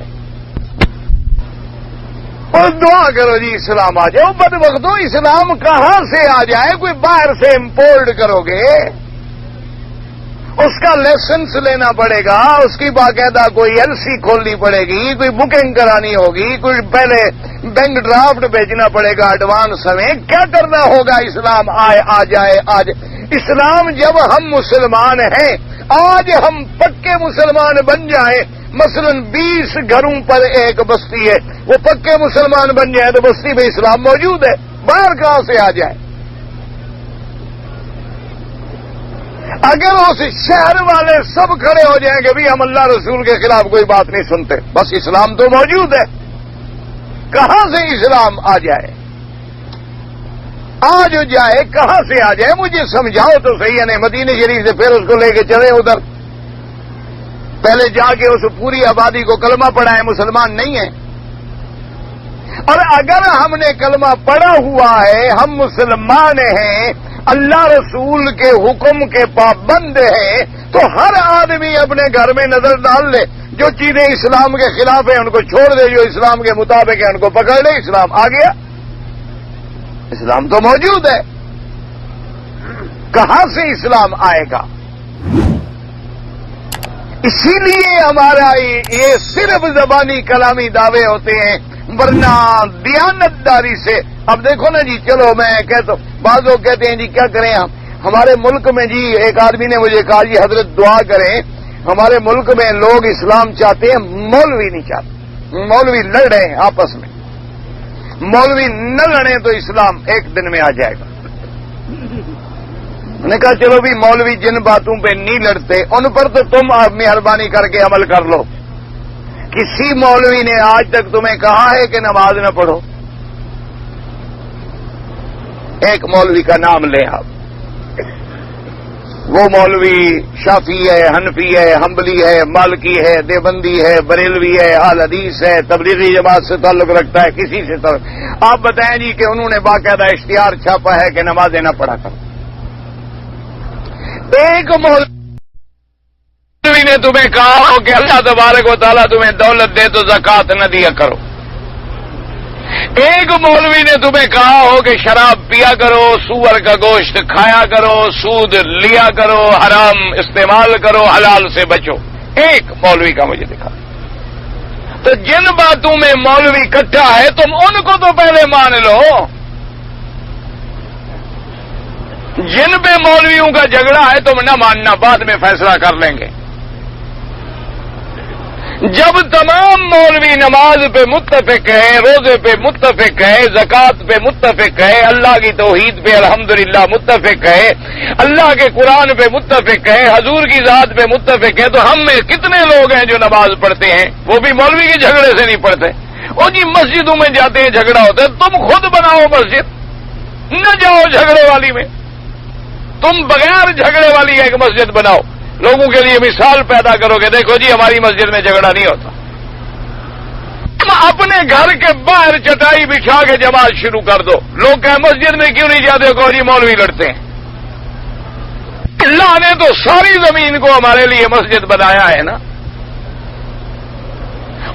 اور دعا کرو جی اسلام آ جائے، بدبختو اسلام کہاں سے آ جائے؟ کوئی باہر سے امپورٹ کرو گے، اس کا لائسنس لینا پڑے گا، اس کی باقاعدہ کوئی ایل سی کھولنی پڑے گی، کوئی بکنگ کرانی ہوگی، کوئی پہلے بینک ڈرافٹ بھیجنا پڑے گا ایڈوانس میں، کیا کرنا ہوگا اسلام آ جائے؟ آج اسلام جب ہم مسلمان ہیں، آج ہم پکے مسلمان بن جائیں، مثلا 20 گھروں پر ایک بستی ہے، وہ پکے مسلمان بن جائیں تو بستی میں اسلام موجود ہے، باہر کہاں سے آ جائے؟ اگر اس شہر والے سب کھڑے ہو جائیں کہ بھی ہم اللہ رسول کے خلاف کوئی بات نہیں سنتے، بس اسلام تو موجود ہے، کہاں سے اسلام آ جائے؟ آ جو جائے کہاں سے آ جائے؟ مجھے سمجھاؤ تو صحیح ہے، مدینہ شریف سے پھر اس کو لے کے چلے ادھر، پہلے جا کے اس پوری آبادی کو کلمہ پڑھائے مسلمان نہیں ہے، اور اگر ہم نے کلمہ پڑھا ہوا ہے، ہم مسلمان ہیں، اللہ رسول کے حکم کے پابند ہیں، تو ہر آدمی اپنے گھر میں نظر ڈال لے، جو چیزیں اسلام کے خلاف ہیں ان کو چھوڑ دے، جو اسلام کے مطابق ہیں ان کو پکڑ لے۔ اسلام آ گیا، اسلام تو موجود ہے، کہاں سے اسلام آئے گا؟ اسی لیے ہمارا یہ صرف زبانی کلامی دعوے ہوتے ہیں، ورنہ دیانتداری سے۔ اب دیکھو نا جی، چلو میں کہتا ہوں، بعض لوگ کہتے ہیں جی کیا کریں ہم، ہمارے ملک میں جی ایک آدمی نے مجھے کہا جی حضرت دعا کریں، ہمارے ملک میں لوگ اسلام چاہتے ہیں، مولوی نہیں چاہتے، مولوی لڑ رہے ہیں آپس میں، مولوی نہ لڑیں تو اسلام ایک دن میں آ جائے گا۔ میں نے کہا چلو بھی مولوی جن باتوں پہ نہیں لڑتے ان پر تو تم مہربانی کر کے عمل کر لو۔ کسی مولوی نے آج تک تمہیں کہا ہے کہ نماز نہ پڑھو؟ ایک مولوی کا نام لیں آپ، وہ مولوی شافعی ہے، حنفی ہے، حنبلی ہے، مالکی ہے، دیوبندی ہے، بریلوی ہے، اہل حدیث ہے، تبلیغی جماعت سے تعلق رکھتا ہے، کسی سے تعلق، آپ بتائیں جی کہ انہوں نے باقاعدہ اشتہار چھاپا ہے کہ نمازیں نہ پڑھا کرو۔ ایک مولوی نے تمہیں کہا ہو کہ اللہ تبارک و تعالیٰ تمہیں دولت دے تو زکوٰۃ نہ دیا کرو؟ ایک مولوی نے تمہیں کہا ہو کہ شراب پیا کرو، سور کا گوشت کھایا کرو، سود لیا کرو، حرام استعمال کرو، حلال سے بچو؟ ایک مولوی کا مجھے دکھا۔ تو جن باتوں میں مولوی اکٹھا ہے تم ان کو تو پہلے مان لو، جن پہ مولویوں کا جھگڑا ہے تم نہ ماننا، بعد میں فیصلہ کر لیں گے۔ جب تمام مولوی نماز پہ متفق ہے، روزے پہ متفق ہے، زکوٰۃ پہ متفق ہے، اللہ کی توحید پہ الحمدللہ متفق ہے، اللہ کے قرآن پہ متفق ہے، حضور کی ذات پہ متفق ہے، تو ہم میں کتنے لوگ ہیں جو نماز پڑھتے ہیں؟ وہ بھی مولوی کے جھگڑے سے نہیں پڑھتے۔ وہ جی مسجدوں میں جاتے ہیں جھگڑا ہوتا ہے، تم خود بناؤ مسجد، نہ جاؤ جھگڑے والی میں، تم بغیر جھگڑے والی ایک مسجد بناؤ، لوگوں کے لیے مثال پیدا کرو کہ دیکھو جی ہماری مسجد میں جھگڑا نہیں ہوتا۔ تم اپنے گھر کے باہر چٹائی بچھا کے جماعت شروع کر دو، لوگ کہیں مسجد میں کیوں نہیں جاتے؟ کہو جی مولوی لڑتے ہیں۔ اللہ نے تو ساری زمین کو ہمارے لیے مسجد بنایا ہے نا۔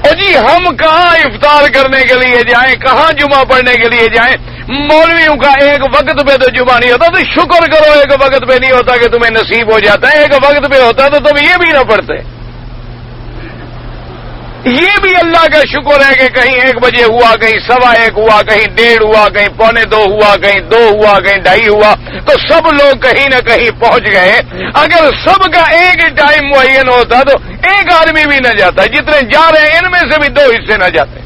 اور جی ہم کہاں افطار کرنے کے لیے جائیں، کہاں جمعہ پڑھنے کے لیے جائیں؟ مولویوں کا ایک وقت پہ تو جمعہ نہیں ہوتا، تو شکر کرو ایک وقت پہ نہیں ہوتا کہ تمہیں نصیب ہو جاتا ہے، ایک وقت پہ ہوتا تو تم یہ بھی نہ پڑھتے۔ یہ بھی اللہ کا شکر ہے کہ کہیں 1 بجے ہوا، کہیں 1:15 ہوا، کہیں 1:30 ہوا، کہیں 1:45 ہوا، کہیں 2 ہوا، کہیں 2:30 ہوا، تو سب لوگ کہیں نہ کہیں پہنچ گئے۔ اگر سب کا ایک ہی ٹائم معین ہوتا تو ایک آدمی بھی نہ جاتا، جتنے جا رہے ہیں ان میں سے بھی 2 حصے نہ جاتے۔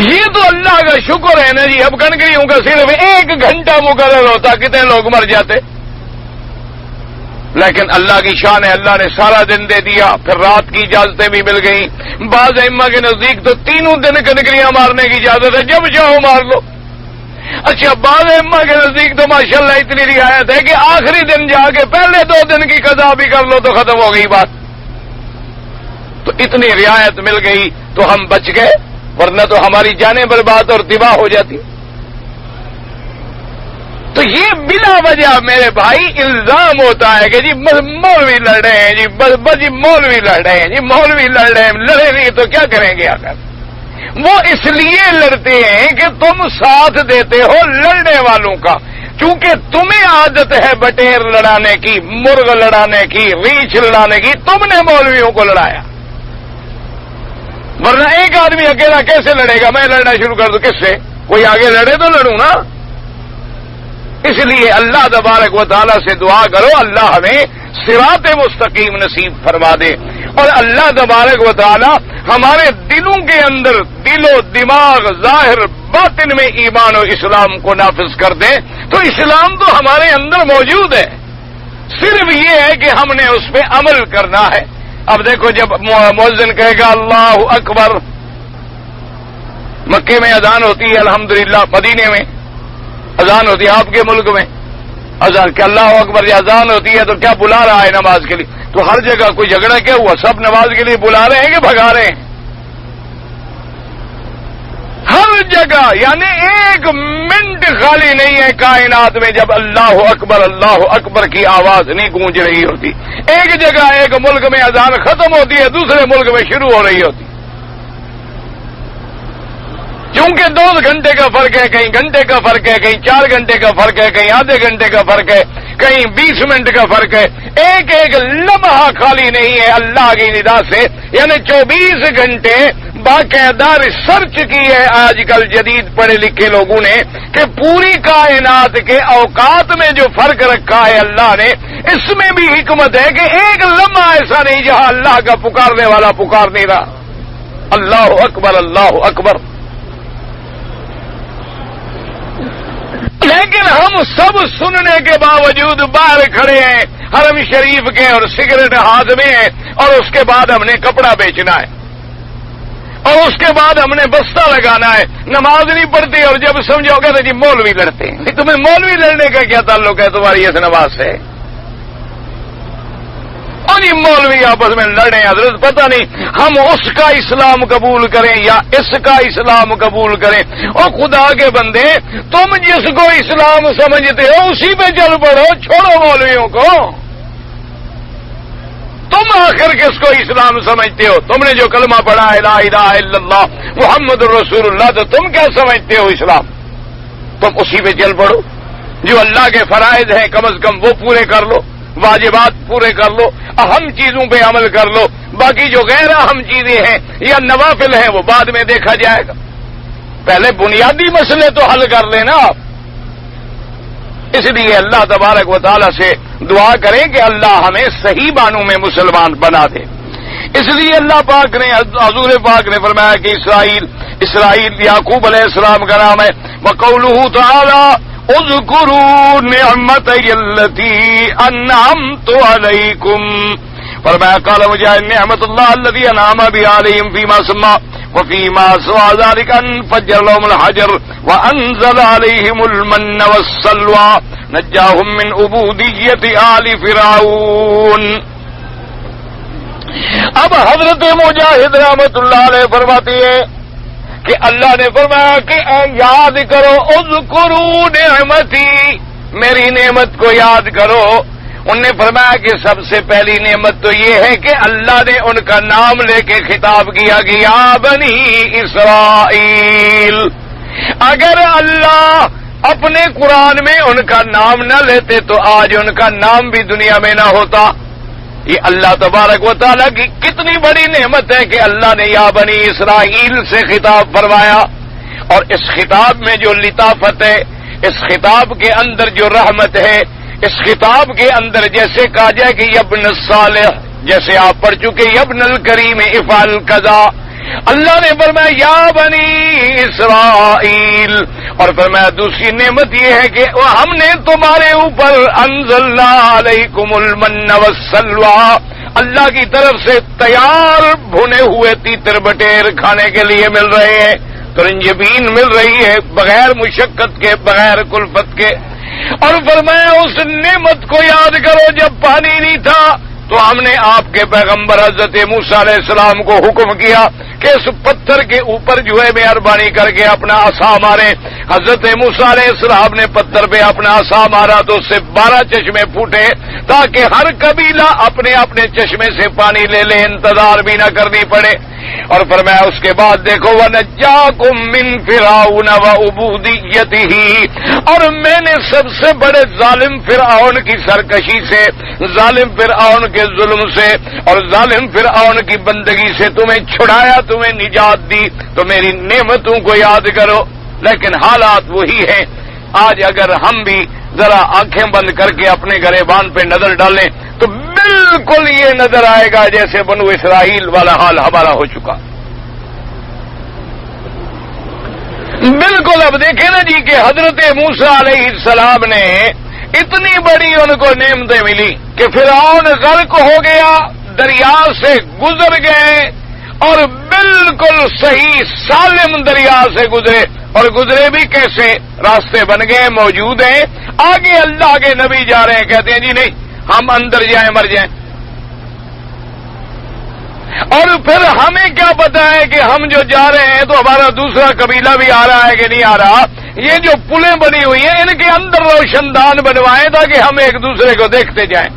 یہ تو اللہ کا شکر ہے نا جی۔ اب کنکریوں کا صرف 1 گھنٹہ مقرر ہوتا، کتنے لوگ مر جاتے۔ لیکن اللہ کی شان ہے، اللہ نے سارا دن دے دیا، پھر رات کی اجازتیں بھی مل گئیں۔ بعض ائمہ کے نزدیک تو 3 دن کنکریاں مارنے کی اجازت ہے، جب چاہو مار لو۔ اچھا، بعض ائمہ کے نزدیک تو ماشاءاللہ اتنی رعایت ہے کہ آخری دن جا کے پہلے 2 دن کی قضا بھی کر لو تو ختم ہو گئی بات۔ تو اتنی رعایت مل گئی تو ہم بچ گئے، ورنہ تو ہماری جانیں برباد اور تباہ ہو جاتی۔ تو یہ بلا وجہ میرے بھائی الزام ہوتا ہے کہ جی مولوی لڑ رہے ہیں، جی مولوی لڑ رہے ہیں، جی مولوی لڑ رہے ہیں، لڑے نہیں تو کیا کریں گے آخر؟ وہ اس لیے لڑتے ہیں کہ تم ساتھ دیتے ہو لڑنے والوں کا، چونکہ تمہیں عادت ہے بٹیر لڑانے کی، مرغ لڑانے کی، ریچھ لڑانے کی، تم نے مولویوں کو لڑایا۔ ورنہ ایک آدمی اکیلا کیسے لڑے گا؟ میں لڑنا شروع کر دوں کس سے؟ کوئی آگے لڑے تو لڑوں نا۔ اس لیے اللہ تبارک و تعالیٰ سے دعا کرو اللہ ہمیں صراط مستقیم نصیب فرما دے، اور اللہ تبارک و تعالیٰ ہمارے دلوں کے اندر، دل و دماغ، ظاہر باطن میں ایمان و اسلام کو نافذ کر دے۔ تو اسلام تو ہمارے اندر موجود ہے، صرف یہ ہے کہ ہم نے اس پہ عمل کرنا ہے۔ اب دیکھو جب مؤذن کہے گا اللہ اکبر، مکے میں اذان ہوتی ہے الحمدللہ، مدینے میں اذان ہوتی ہے، آپ کے ملک میں اذان کہ اللہ اکبر اذان ہوتی ہے تو کیا بلا رہا ہے نماز کے لیے؟ تو ہر جگہ کوئی جھگڑا کیا ہوا؟ سب نماز کے لیے بلا رہے ہیں کہ بھگا رہے ہیں؟ ہر جگہ، یعنی ایک منٹ خالی نہیں ہے کائنات میں جب اللہ اکبر کی آواز نہیں گونج رہی ہوتی۔ ایک جگہ ایک ملک میں اذان ختم ہوتی ہے، دوسرے ملک میں شروع ہو رہی ہوتی، کیونکہ 2 گھنٹے کا فرق ہے، کہیں گھنٹے کا فرق ہے، کہیں 4 گھنٹے کا فرق ہے، کہیں آدھے گھنٹے کا فرق ہے، کہیں 20 منٹ کا فرق ہے۔ ایک ایک لمحہ خالی نہیں ہے اللہ کی ندا سے، یعنی 24 گھنٹے باقاعدہ ریسرچ کی ہے آج کل جدید پڑھے لکھے لوگوں نے کہ پوری کائنات کے اوقات میں جو فرق رکھا ہے اللہ نے، اس میں بھی حکمت ہے کہ ایک لمحہ ایسا نہیں جہاں اللہ کا پکارنے والا پکار نہیں رہا۔ اللہ اکبر، اللہ اکبر۔ لیکن ہم سب سننے کے باوجود باہر کھڑے ہیں حرم شریف کے، اور سگریٹ ہاتھ میں ہے، اور اس کے بعد ہم نے کپڑا بیچنا ہے، اور اس کے بعد ہم نے بستہ لگانا ہے، نماز نہیں پڑھتے، اور جب سمجھو گے تو جی مولوی لڑتے ہیں۔ تمہیں مولوی لڑنے کا کیا تعلق ہے تمہاری اس نماز سے؟ اور یہ مولوی آپس میں لڑیں، حضرت پتہ نہیں ہم اس کا اسلام قبول کریں یا اس کا اسلام قبول کریں۔ اور خدا کے بندے، تم جس کو اسلام سمجھتے ہو اسی پہ چل پڑو، چھوڑو مولویوں کو۔ تم آخر کس کو اسلام سمجھتے ہو؟ تم نے جو کلمہ پڑھا ہے لا الہ الا اللہ محمد الرسول اللہ، تو تم کیا سمجھتے ہو اسلام؟ تم اسی پہ چل پڑو، جو اللہ کے فرائض ہیں کم از کم وہ پورے کر لو، واجبات پورے کر لو، اہم چیزوں پہ عمل کر لو، باقی جو غیر اہم چیزیں ہیں یا نوافل ہیں وہ بعد میں دیکھا جائے گا، پہلے بنیادی مسئلے تو حل کر لینا آپ۔ اس لیے اللہ تبارک و تعالی سے دعا کریں کہ اللہ ہمیں صحیح معنوں میں مسلمان بنا دے۔ اس لیے اللہ پاک نے، حضور پاک نے فرمایا کہ اسرائیل یعقوب علیہ السلام کا نام ہے۔ وقولہ تعالی اذکروا نعمتی التی انعمت علیکم، فرمایا قال مجاہد نعمت اللہ الذی انعم بها علیہم فیما سما وفیما سوا ذلك انفجر لهم الحجر وانزل علیہم المن والسلوى نجاهم من عبودیت آل فرعون۔ اب حضرت مجاہد رحمت اللہ علیہ فرماتی ہے کہ اللہ نے فرمایا کہ یاد کرو، اذکروا نعمتی، میری نعمت کو یاد کرو۔ انہوں نے فرمایا کہ سب سے پہلی نعمت تو یہ ہے کہ اللہ نے ان کا نام لے کے خطاب کیا کہ یا بنی اسرائیل۔ اگر اللہ اپنے قرآن میں ان کا نام نہ لیتے تو آج ان کا نام بھی دنیا میں نہ ہوتا۔ یہ اللہ تبارک و تعالیٰ کی کتنی بڑی نعمت ہے کہ اللہ نے یا بنی اسرائیل سے خطاب فرمایا، اور اس خطاب میں جو لطافت ہے، اس خطاب کے اندر جو رحمت ہے، اس خطاب کے اندر جیسے کہا جائے کہ یبن الصالح، جیسے آپ پڑھ چکے یبن الکریم افعل کذا، اللہ نے فرمایا یا بنی اسرائیل، اور فرمایا دوسری نعمت یہ ہے کہ ہم نے تمہارے اوپر انزلنا علیکم المن والسلوى، اللہ کی طرف سے تیار بھنے ہوئے تیتر بٹیر کھانے کے لیے مل رہے ہیں، ترنجبین مل رہی ہے بغیر مشقت کے، بغیر کلفت کے۔ اور فرمایا اس نعمت کو یاد کرو جب پانی نہیں تھا تو ہم نے آپ کے پیغمبر حضرت موسیٰ علیہ السلام کو حکم کیا کہ اس پتھر کے اوپر جو ہے مہربانی کر کے اپنا عصا مارے۔ حضرت موسیٰ علیہ السلام نے پتھر پہ اپنا عصا مارا تو اس سے 12 چشمے پھوٹے تاکہ ہر قبیلہ اپنے اپنے چشمے سے پانی لے لے، انتظار بھی نہ کرنی پڑے۔ اور فرمایا اس کے بعد دیکھو وَنَجَّاكُم مِّن فِرْعَوْنَ وَعُبُودِيَّتِهِ، اور میں نے سب سے بڑے ظالم فرعون کی سرکشی سے، ظالم فرعون کے ظلم سے اور ظالم فرعون کی بندگی سے تمہیں چھڑایا، تمہیں نجات دی، تو میری نعمتوں کو یاد کرو۔ لیکن حالات وہی ہیں۔ آج اگر ہم بھی ذرا آنکھیں بند کر کے اپنے گریبان پہ نظر ڈالیں تو بالکل یہ نظر آئے گا جیسے بنو اسرائیل والا حال ہمارا ہو چکا۔ بالکل اب دیکھیں نا جی کہ حضرت موسیٰ علیہ السلام نے اتنی بڑی ان کو نعمتیں ملی کہ فرعون غرق ہو گیا، دریا سے گزر گئے، اور بالکل صحیح سالم دریا سے گزرے، اور گزرے بھی کیسے؟ راستے بن گئے، موجود ہیں، آگے اللہ کے نبی جا رہے ہیں، کہتے ہیں جی نہیں ہم اندر جائیں مر جائیں، اور پھر ہمیں کیا پتا ہے کہ ہم جو جا رہے ہیں تو ہمارا دوسرا قبیلہ بھی آ رہا ہے کہ نہیں آ رہا. یہ جو پلیں بنی ہوئی ہیں ان کے اندر روشن دان بنوائیں تاکہ ہم ایک دوسرے کو دیکھتے جائیں.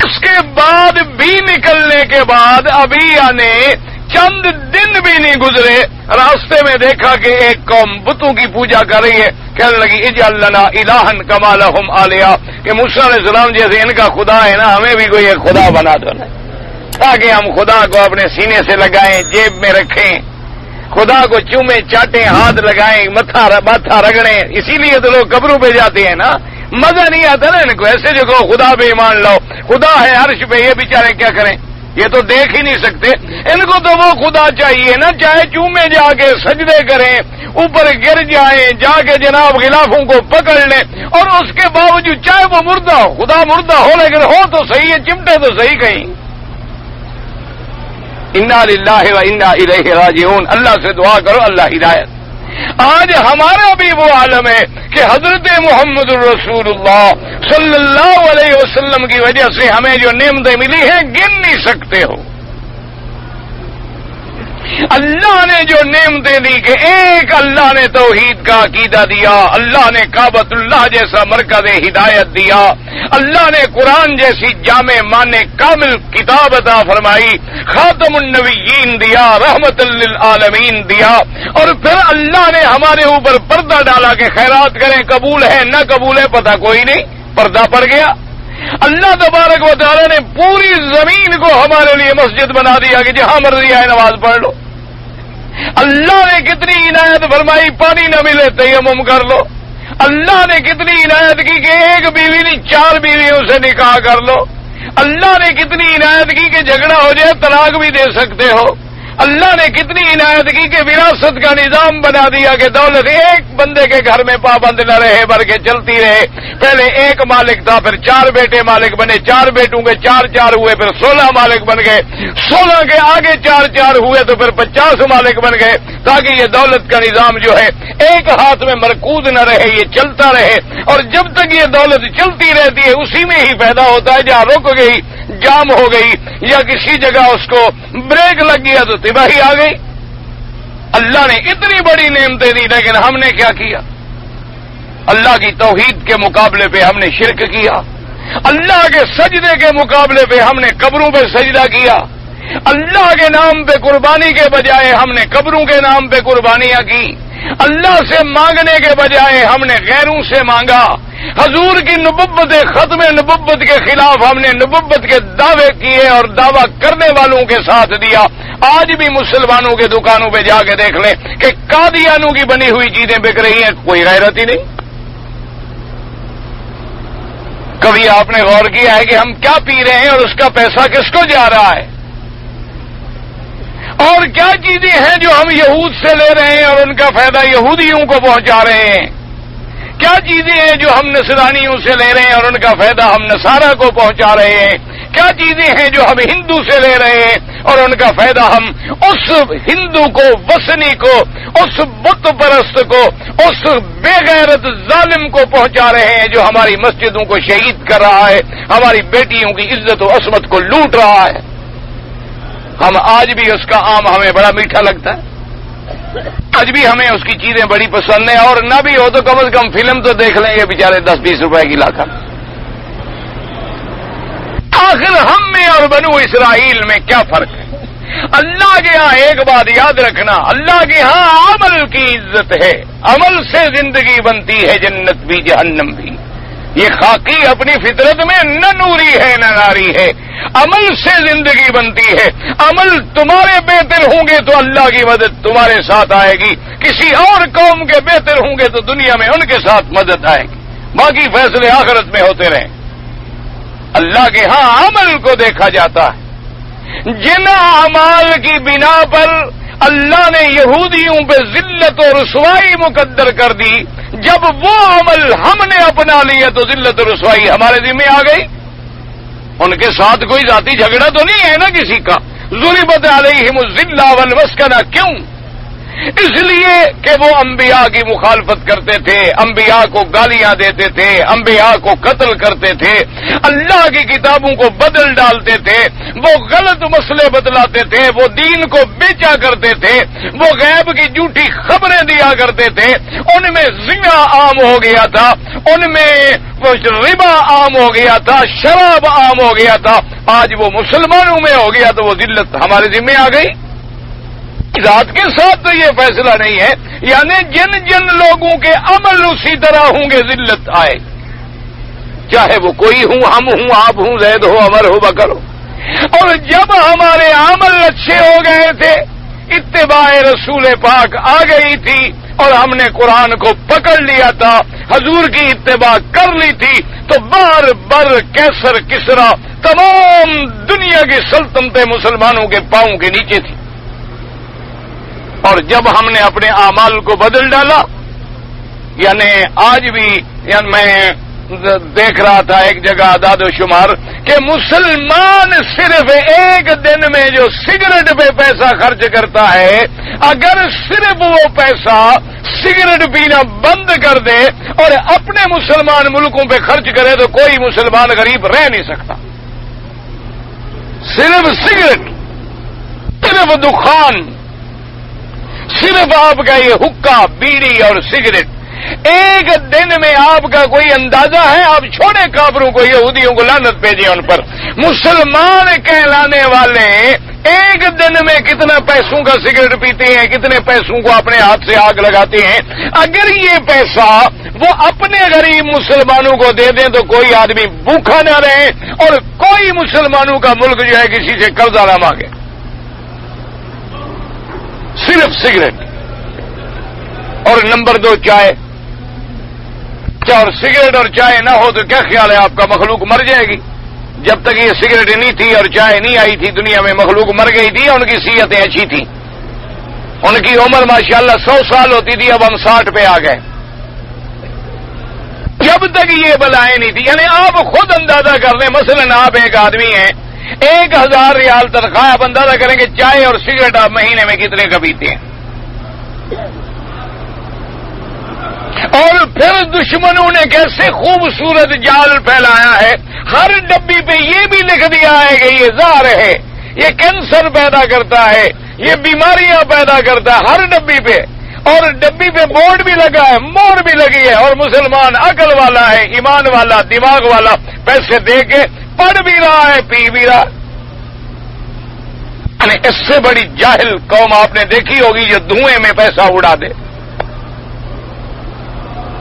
اس کے بعد بھی نکلنے کے بعد ابھی نے چند دن بھی نہیں گزرے راستے میں دیکھا کہ ایک قوم بتوں کی پوجا کر رہی ہے. کہنے لگی اجعل لنا الہا کما لہم آلیہ کہ موسیٰ علیہ السلام جیسے ان کا خدا ہے نا ہمیں بھی کوئی ایک خدا بنا دو نا تاکہ ہم خدا کو اپنے سینے سے لگائیں جیب میں رکھیں خدا کو چومیں چاٹیں ہاتھ لگائیں ماتھا رگڑیں. اسی لیے تو لوگ قبروں پہ جاتے ہیں نا مزہ نہیں آتا نا ان کو. ایسے جو کہو خدا پہ ایمان لاؤ خدا ہے عرش پہ یہ بیچارے کیا کریں یہ تو دیکھ ہی نہیں سکتے. ان کو تو وہ خدا چاہیے نا چاہے چومے جا کے سجدے کریں اوپر گر جائیں جا کے جناب غلافوں کو پکڑ لیں اور اس کے باوجود چاہے وہ مردہ ہو خدا مردہ ہو لیکن ہو تو صحیح ہے چمٹے تو صحیح کہیں. انا للہ و انا الیہ راجعون. اللہ سے دعا کرو اللہ ہدایت. آج ہمارا بھی وہ عالم ہے کہ حضرت محمد الرسول اللہ صلی اللہ علیہ وسلم کی وجہ سے ہمیں جو نعمتیں ملی ہیں گن نہیں سکتے ہو. اللہ نے جو نعمتیں دی کہ ایک اللہ نے توحید کا عقیدہ دیا اللہ نے کعبۃ اللہ جیسا مرکز ہدایت دیا اللہ نے قرآن جیسی جامع معنی کامل کتاب عطا فرمائی خاتم النبیین دیا رحمت للعالمین دیا اور پھر اللہ نے ہمارے اوپر پردہ ڈالا کہ خیرات کریں قبول ہے نہ قبول ہے پتہ کوئی نہیں پردہ پڑ گیا. اللہ تبارک و تعالی نے پوری زمین کو ہمارے لیے مسجد بنا دیا کہ جہاں مرضی آئے نماز پڑھ لو. اللہ نے کتنی عنایت فرمائی پانی نہ ملے تیمم کر لو. اللہ نے کتنی عنایت کی کہ ایک بیوی نہیں 4 بیویوں سے نکاح کر لو. اللہ نے کتنی عنایت کی کہ جھگڑا ہو جائے طلاق بھی دے سکتے ہو. اللہ نے کتنی عنایت کی کہ وراثت کا نظام بنا دیا کہ دولت ایک بندے کے گھر میں پابند نہ رہے بلکہ چلتی رہے. پہلے ایک مالک تھا پھر 4 بیٹے مالک بنے 4 بیٹوں کے 4 ہوئے پھر 16 مالک بن گئے 16 کے آگے 4 ہوئے تو پھر 50 مالک بن گئے تاکہ یہ دولت کا نظام جو ہے ایک ہاتھ میں مرکوز نہ رہے یہ چلتا رہے. اور جب تک یہ دولت چلتی رہتی ہے اسی میں ہی پیدا ہوتا ہے. جہاں رک گئی جام ہو گئی یا کسی جگہ اس کو بریک لگ گیا تو تباہی آ گئی. اللہ نے اتنی بڑی نعمتیں دی لیکن ہم نے کیا کیا اللہ کی توحید کے مقابلے پہ ہم نے شرک کیا. اللہ کے سجدے کے مقابلے پہ ہم نے قبروں پہ سجدہ کیا. اللہ کے نام پہ قربانی کے بجائے ہم نے قبروں کے نام پہ قربانیاں کی. اللہ سے مانگنے کے بجائے ہم نے غیروں سے مانگا. حضور کی نبوت ختم نبوت کے خلاف ہم نے نبوت کے دعوے کیے اور دعویٰ کرنے والوں کے ساتھ دیا. آج بھی مسلمانوں کے دکانوں پہ جا کے دیکھ لیں کہ قادیانوں کی بنی ہوئی چیزیں بک رہی ہیں کوئی غیرت ہی نہیں. کبھی آپ نے غور کیا ہے کہ ہم کیا پی رہے ہیں اور اس کا پیسہ کس کو جا رہا ہے اور کیا چیزیں ہیں جو ہم یہود سے لے رہے ہیں اور ان کا فائدہ یہودیوں کو پہنچا رہے ہیں. کیا چیزیں ہیں جو ہم نصرانیوں سے لے رہے ہیں اور ان کا فائدہ ہم نصارہ کو پہنچا رہے ہیں. کیا چیزیں ہیں جو ہم ہندو سے لے رہے ہیں اور ان کا فائدہ ہم اس ہندو کو وثنی کو اس بت پرست کو اس بے غیرت ظالم کو پہنچا رہے ہیں جو ہماری مسجدوں کو شہید کر رہا ہے ہماری بیٹیوں کی عزت و عصمت کو لوٹ رہا ہے. ہم آج بھی اس کا آم ہمیں بڑا میٹھا لگتا ہے. آج بھی ہمیں اس کی چیزیں بڑی پسند ہیں اور نہ بھی ہو تو کم از کم فلم تو دیکھ لیں گے بیچارے 10-20 روپے کی لا کر. آخر ہم میں اور بنو اسرائیل میں کیا فرق ہے؟ اللہ کے ہاں ایک بات یاد رکھنا اللہ کے ہاں عمل کی عزت ہے. عمل سے زندگی بنتی ہے جنت بھی جہنم بھی. یہ خاکی اپنی فطرت میں نہ نوری ہے نہ ناری ہے. عمل سے زندگی بنتی ہے. عمل تمہارے بہتر ہوں گے تو اللہ کی مدد تمہارے ساتھ آئے گی. کسی اور قوم کے بہتر ہوں گے تو دنیا میں ان کے ساتھ مدد آئے گی. باقی فیصلے آخرت میں ہوتے رہیں. اللہ کے ہاں عمل کو دیکھا جاتا ہے. جن اعمال کی بنا پر اللہ نے یہودیوں پہ ذلت و رسوائی مقدر کر دی جب وہ عمل ہم نے اپنا لیا تو ذلت و رسوائی ہمارے ذمہ آ گئی. ان کے ساتھ کوئی ذاتی جھگڑا تو نہیں ہے نا کسی کا. ضربت علیہم الذلہ والمسکنہ. کیوں؟ اس لیے کہ وہ انبیاء کی مخالفت کرتے تھے، انبیاء کو گالیاں دیتے تھے، انبیاء کو قتل کرتے تھے، اللہ کی کتابوں کو بدل ڈالتے تھے، وہ غلط مسئلے بتلاتے تھے، وہ دین کو بیچا کرتے تھے، وہ غیب کی جھوٹی خبریں دیا کرتے تھے، ان میں زنا عام ہو گیا تھا، ان میں ربا عام ہو گیا تھا، شراب عام ہو گیا تھا۔ آج وہ مسلمانوں میں ہو گیا تو وہ ذلت ہمارے ذمہ آ گئی۔ ذات کے ساتھ تو یہ فیصلہ نہیں ہے، یعنی جن جن لوگوں کے عمل اسی طرح ہوں گے ذلت آئے، چاہے وہ کوئی ہوں، ہم ہوں، آپ ہوں، زید ہو، عمر ہو، بکر ہو۔ اور جب ہمارے عمل اچھے ہو گئے تھے، اتباع رسول پاک آ گئی تھی اور ہم نے قرآن کو پکڑ لیا تھا، حضور کی اتباع کر لی تھی، تو بار بار کیسر کسرا تمام دنیا کی سلطنتیں مسلمانوں کے پاؤں کے نیچے تھی۔ اور جب ہم نے اپنے اعمال کو بدل ڈالا، یعنی آج بھی میں دیکھ رہا تھا ایک جگہ اعداد و شمار کہ مسلمان صرف ایک دن میں جو سگریٹ پہ پیسہ خرچ کرتا ہے، اگر صرف وہ پیسہ سگریٹ پینا بند کر دے اور اپنے مسلمان ملکوں پہ خرچ کرے تو کوئی مسلمان غریب رہ نہیں سکتا۔ صرف سگریٹ، صرف دخان، صرف آپ کا یہ حکا، بیڑی اور سگریٹ، ایک دن میں آپ کا کوئی اندازہ ہے؟ آپ چھوڑے کافروں کو، یہودیوں کو لعنت بھیجیں ان پر، مسلمان کہلانے والے ایک دن میں کتنا پیسوں کا سگریٹ پیتے ہیں، کتنے پیسوں کو اپنے ہاتھ سے آگ لگاتے ہیں۔ اگر یہ پیسہ وہ اپنے غریب مسلمانوں کو دے دیں تو کوئی آدمی بھوکا نہ رہے اور کوئی مسلمانوں کا ملک جو ہے کسی سے قرضہ نہ مانگے۔ صرف سگریٹ اور نمبر 2 چائے، اور سگریٹ اور چائے نہ ہو تو کیا خیال ہے آپ کا؟ مخلوق مر جائے گی۔ جب تک یہ سگریٹ نہیں تھی اور چائے نہیں آئی تھی دنیا میں، مخلوق مر گئی تھی، ان کی صحتیں اچھی تھیں، ان کی عمر ماشاءاللہ 100 سال ہوتی تھی، اب ہم 60 پہ آ گئے۔ جب تک یہ بلائیں نہیں تھی، یعنی آپ خود اندازہ کر لیں، مثلا آپ ایک آدمی ہیں، 1000 ریال تنخواہ، آپ اندازہ کریں کہ چائے اور سگریٹ آپ مہینے میں کتنے کا پیتے ہیں۔ اور پھر دشمنوں نے کیسے خوبصورت جال پھیلایا ہے، ہر ڈبی پہ یہ بھی لکھ دیا ہے کہ یہ زہر ہے، یہ کینسر پیدا کرتا ہے، یہ بیماریاں پیدا کرتا ہے، ہر ڈبی پہ۔ اور ڈبی پہ بورڈ بھی لگا ہے، مور بھی لگی ہے، اور مسلمان عقل والا ہے، ایمان والا، دماغ والا، پیسے دے کے پڑھ بھی رہا ہے، پی بھی رہا ہے۔ یعنی اس سے بڑی جاہل قوم آپ نے دیکھی ہوگی جو دھوئیں میں پیسہ اڑا دے۔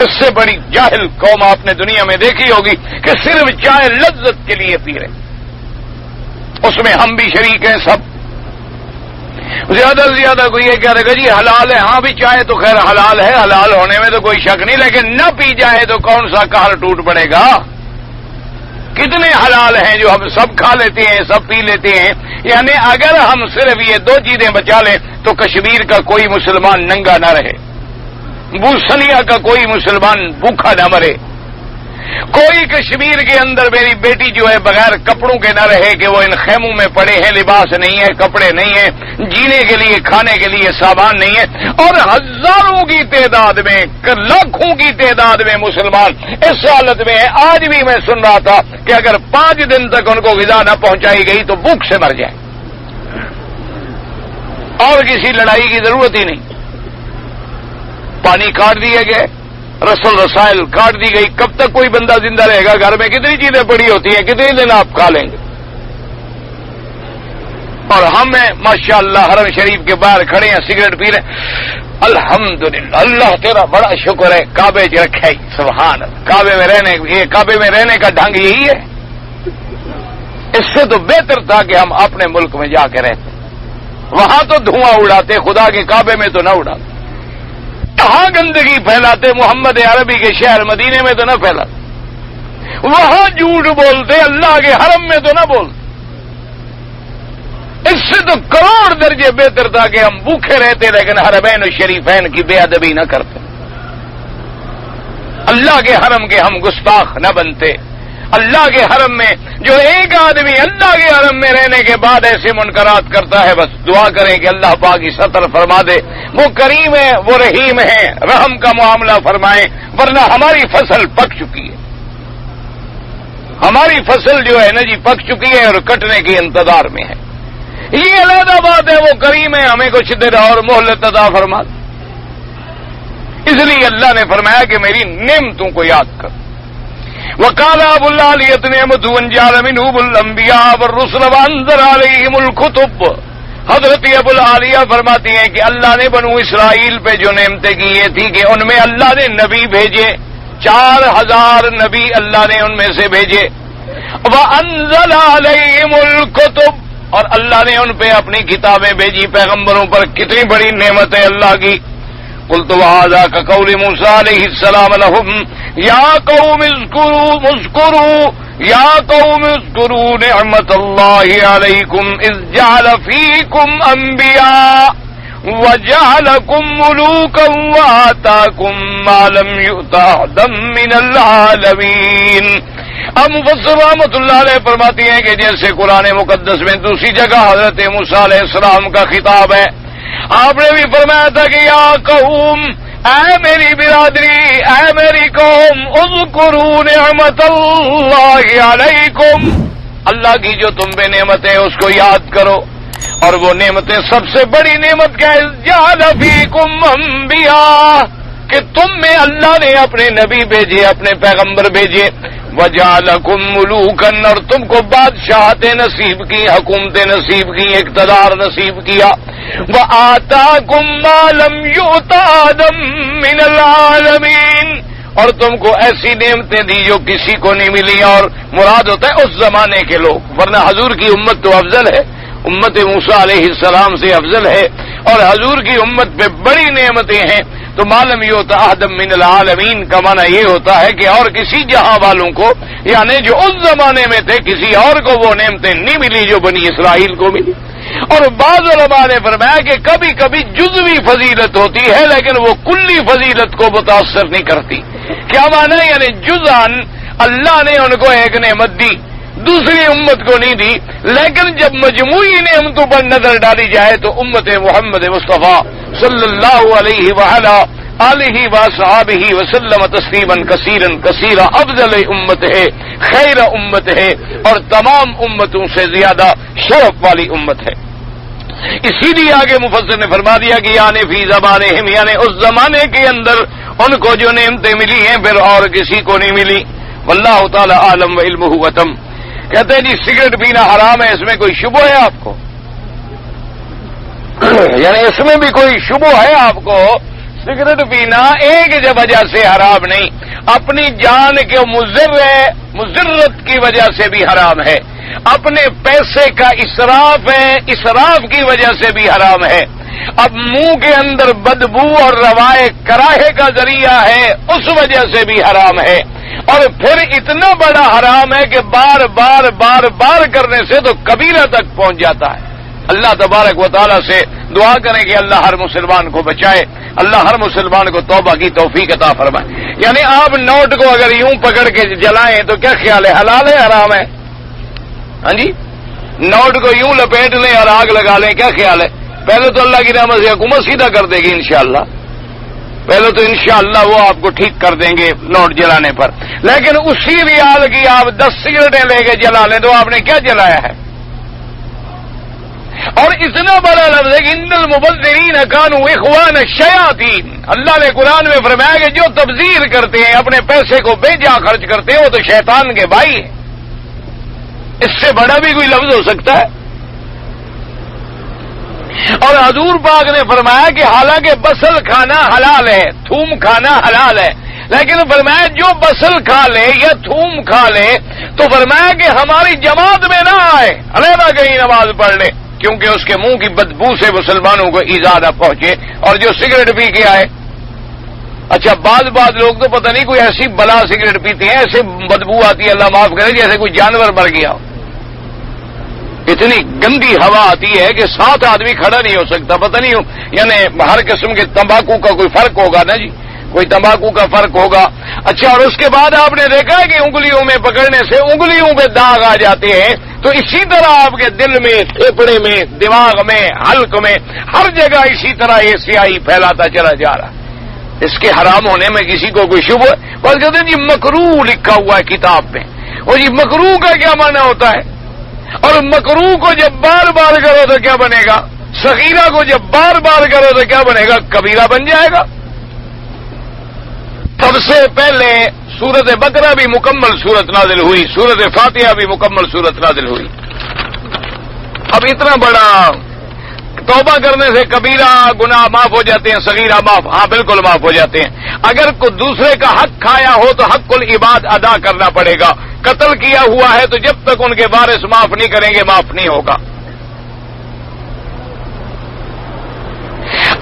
اس سے بڑی جاہل قوم آپ نے دنیا میں دیکھی ہوگی کہ صرف چائے لذت کے لیے پی رہے، اس میں ہم بھی شریک ہیں سب۔ زیادہ سے زیادہ کوئی یہ کہہ رہے گا جی حلال ہے، ہاں بھی چائے تو خیر حلال ہے، حلال ہونے میں تو کوئی شک نہیں، لیکن نہ پی جائے تو کون سا قہر ٹوٹ پڑے گا؟ کتنے حلال ہیں جو ہم سب کھا لیتے ہیں، سب پی لیتے ہیں۔ یعنی اگر ہم صرف یہ 2 چیزیں بچا لیں تو کشمیر کا کوئی مسلمان ننگا نہ رہے، بوسنیا کا کوئی مسلمان بھوکا نہ مرے، کوئی کشمیر کے اندر میری بیٹی جو ہے بغیر کپڑوں کے نہ رہے کہ وہ ان خیموں میں پڑے ہیں، لباس نہیں ہے، کپڑے نہیں ہیں، جینے کے لیے کھانے کے لیے سامان نہیں ہے، اور ہزاروں کی تعداد میں، لاکھوں کی تعداد میں مسلمان اس حالت میں ہے۔ آج بھی میں سن رہا تھا کہ اگر 5 دن تک ان کو غذا نہ پہنچائی گئی تو بھوک سے مر جائے، اور کسی لڑائی کی ضرورت ہی نہیں۔ پانی کاٹ دیے گئے، رسل رسائل کاٹ دی گئی، کب تک کوئی بندہ زندہ رہے گا؟ گھر میں کتنی چیزیں پڑی ہوتی ہیں، کتنے دن آپ کھا لیں گے؟ اور ہم ماشاءاللہ حرم شریف کے باہر کھڑے ہیں، سگریٹ پی رہے ہیں، الحمدللہ، اللہ تیرا بڑا شکر ہے، کعبے جو رکھے، سبحان اللہ، کعبے میں رہنے کا ڈھنگ یہی ہے۔ اس سے تو بہتر تھا کہ ہم اپنے ملک میں جا کے رہتے، وہاں تو دھواں اڑاتے، خدا کے کعبے میں تو نہ اڑاتے، کہاں گندگی پھیلاتے، محمد عربی کے شہر مدینے میں تو نہ پھیلاتے، وہاں جھوٹ بولتے، اللہ کے حرم میں تو نہ بولتے۔ اس سے تو کروڑ درجے بہتر تھا کہ ہم بھوکے رہتے لیکن حرمین و شریفین کی بے ادبی نہ کرتے، اللہ کے حرم کے ہم گستاخ نہ بنتے، اللہ کے حرم میں جو ایک آدمی اللہ کے حرم میں رہنے کے بعد ایسے منکرات کرتا ہے، بس دعا کریں کہ اللہ پاک کی ستر فرما دے. وہ کریم ہے، وہ رحیم ہے، رحم کا معاملہ فرمائیں، ورنہ ہماری فصل پک چکی ہے. ہماری فصل جو ہے نا جی پک چکی ہے اور کٹنے کے انتظار میں ہے. یہ علیحدہ بات ہے، وہ کریم ہے، ہمیں کچھ دیر اور مہلت عطا فرما دے. اس لیے اللہ نے فرمایا کہ میری نعمتوں کو یاد کر. وقال ابو العالیۃ نعمت انجال منہم الانبیاء والرسل وانزل علیہم الکتب. حضرت ابو العالیہ فرماتی ہیں کہ اللہ نے بنو اسرائیل پہ جو نعمتیں کی یہ تھی کہ ان میں اللہ نے نبی بھیجے، 4000 نبی اللہ نے ان میں سے بھیجے. وانزل علیہم الکتب، اور اللہ نے ان پہ اپنی کتابیں بھیجی. پیغمبروں پر کتنی بڑی نعمت ہے اللہ کی. قلت وهذا كقول موسى عليه السلام لهم يا قوم اذكروا نعمة الله عليكم إذ جعل فيكم أنبياء وجعلكم ملوكا وآتاكم ما لم يؤت أحدا من العالمين. اب مفسر رحمۃ اللہ علیہ فرماتی ہیں کہ جیسے قرآن مقدس میں دوسری جگہ حضرت موسیٰ علیہ السلام کا خطاب ہے، آپ نے بھی فرمایا تھا کہ یا قوم، اے میری برادری، اے میری قوم، اذکروا نعمت اللہ علیکم، اللہ کی جو تم پہ نعمت ہے اس کو یاد کرو. اور وہ نعمتیں سب سے بڑی نعمت کیا ہے؟ جعل فیکم انبیاء، کہ تم میں اللہ نے اپنے نبی بھیجے، اپنے پیغمبر بھیجے. وجعلکم ملوکا، اور تم کو بادشاہتیں نصیب کی، حکومتیں نصیب کی، اقتدار نصیب کیا. وآتاکم ما لم یؤت أحدا من العالمین، اور تم کو ایسی نعمتیں دی جو کسی کو نہیں ملی. اور مراد ہوتا ہے اس زمانے کے لوگ، ورنہ حضور کی امت تو افضل ہے، امت موسیٰ علیہ السلام سے افضل ہے، اور حضور کی امت پہ بڑی نعمتیں ہیں. تو معلوم یہ ہوتا احد من العالمین کا معنی یہ ہوتا ہے کہ اور کسی جہاں والوں کو، یعنی جو اس زمانے میں تھے، کسی اور کو وہ نعمتیں نہیں ملی جو بنی اسرائیل کو ملی. اور بعض علماء نے فرمایا کہ کبھی کبھی جزوی فضیلت ہوتی ہے لیکن وہ کلی فضیلت کو متاثر نہیں کرتی. کیا معنی؟ یعنی جزءاً اللہ نے ان کو ایک نعمت دی، دوسری امت کو نہیں دی، لیکن جب مجموعی نعمتوں پر نظر ڈالی جائے تو امت محمد مصطفیٰ صلی اللہ علیہ وآلہ آلہ وصحبہ وسلم تسلیما کثیرا کثیرا افضل امت ہے، خیر امت ہے، اور تمام امتوں سے زیادہ شرف والی امت ہے. اسی لیے آگے مفسر نے فرما دیا کہ یعنی فی زمانہم، یعنی اس زمانے کے اندر ان کو جو نعمتیں ملی ہیں پھر اور کسی کو نہیں ملی. واللہ تعالی عالم وعلمہ اتم. کہتے ہیں جی سگریٹ پینا حرام ہے، اس میں کوئی شبہ ہے آپ کو؟ یعنی اس میں بھی کوئی شبہ ہے آپ کو؟ سگریٹ پینا ایک وجہ سے حرام نہیں، اپنی جان کے مضرت کی وجہ سے بھی حرام ہے، اپنے پیسے کا اسراف ہے، اسراف کی وجہ سے بھی حرام ہے، اب منہ کے اندر بدبو اور روائے کراہے کا ذریعہ ہے اس وجہ سے بھی حرام ہے، اور پھر اتنا بڑا حرام ہے کہ بار بار بار بار کرنے سے تو کبیرہ تک پہنچ جاتا ہے. اللہ تبارک و تعالیٰ سے دعا کریں کہ اللہ ہر مسلمان کو بچائے، اللہ ہر مسلمان کو توبہ کی توفیق عطا فرمائے. یعنی آپ نوٹ کو اگر یوں پکڑ کے جلائیں تو کیا خیال ہے، حلال ہے حرام ہے؟ ہاں جی، نوٹ کو یوں لپیٹ لیں اور آگ لگا لیں، کیا خیال ہے؟ پہلے تو اللہ کی رحمت سے حکومت سیدھا کر دے گی انشاءاللہ، پہلے تو انشاءاللہ وہ آپ کو ٹھیک کر دیں گے نوٹ جلانے پر. لیکن اسی ریال کی آپ 10 سگریٹیں لے کے جلا لیں تو آپ نے کیا جلایا ہے؟ اور اتنا بڑا لفظ ہے کہ ان المبذرین کانوا اخوان الشیاطین. اللہ نے قرآن میں فرمایا کہ جو تبذیر کرتے ہیں، اپنے پیسے کو بے جا خرچ کرتے ہیں، وہ تو شیطان کے بھائی ہیں. اس سے بڑا بھی کوئی لفظ ہو سکتا ہے؟ اور حضور پاک نے فرمایا کہ حالانکہ بصل کھانا حلال ہے، تھوم کھانا حلال ہے، لیکن فرمایا جو بصل کھا لے یا تھوم کھا لے تو فرمایا کہ ہماری جماعت میں نہ آئے، علیحدہ کہیں نماز پڑھ لے، کیونکہ اس کے منہ کی بدبو سے مسلمانوں کو ایذا نہ پہنچے. اور جو سگریٹ پی کے آئے، اچھا بعض لوگ تو پتہ نہیں کوئی ایسی بلا سگریٹ پیتے ہیں، ایسے بدبو آتی ہے اللہ معاف کرے جیسے کوئی جانور مر گیا ہو. اتنی گندی ہوا آتی ہے کہ 7 آدمی کھڑا نہیں ہو سکتا. پتہ نہیں یعنی ہر قسم کے تمباکو کا کوئی فرق ہوگا نا جی، کوئی تمباکو کا فرق ہوگا. اچھا، اور اس کے بعد آپ نے دیکھا ہے کہ انگلیوں میں پکڑنے سے انگلیوں پہ داغ آ جاتے ہیں. تو اسی طرح آپ کے دل میں، پھیپڑے میں، دماغ میں، حلق میں، ہر جگہ اسی طرح یہ سیاہی پھیلاتا چلا جا رہا ہے. اس کے حرام ہونے میں کسی کو کوئی شبہ ہے؟ بس کہتے ہیں جی مکروہ لکھا ہوا ہے کتاب میں. اور یہ مکروہ کا کیا معنی ہوتا ہے؟ اور مکروہ کو جب بار بار کرو تو کیا بنے گا؟ صغیرہ کو جب بار بار کرو تو کیا بنے گا؟ کبیرہ بن جائے گا. سب سے پہلے سورت بقرہ بھی مکمل سورت نازل ہوئی، سورت فاتحہ بھی مکمل سورت نازل ہوئی. اب اتنا بڑا توبہ کرنے سے کبیرہ گناہ معاف ہو جاتے ہیں، صغیرہ معاف؟ ہاں بالکل معاف ہو جاتے ہیں. اگر کوئی دوسرے کا حق کھایا ہو تو حق العباد ادا کرنا پڑے گا. قتل کیا ہوا ہے تو جب تک ان کے وارث معاف نہیں کریں گے معاف نہیں ہوگا.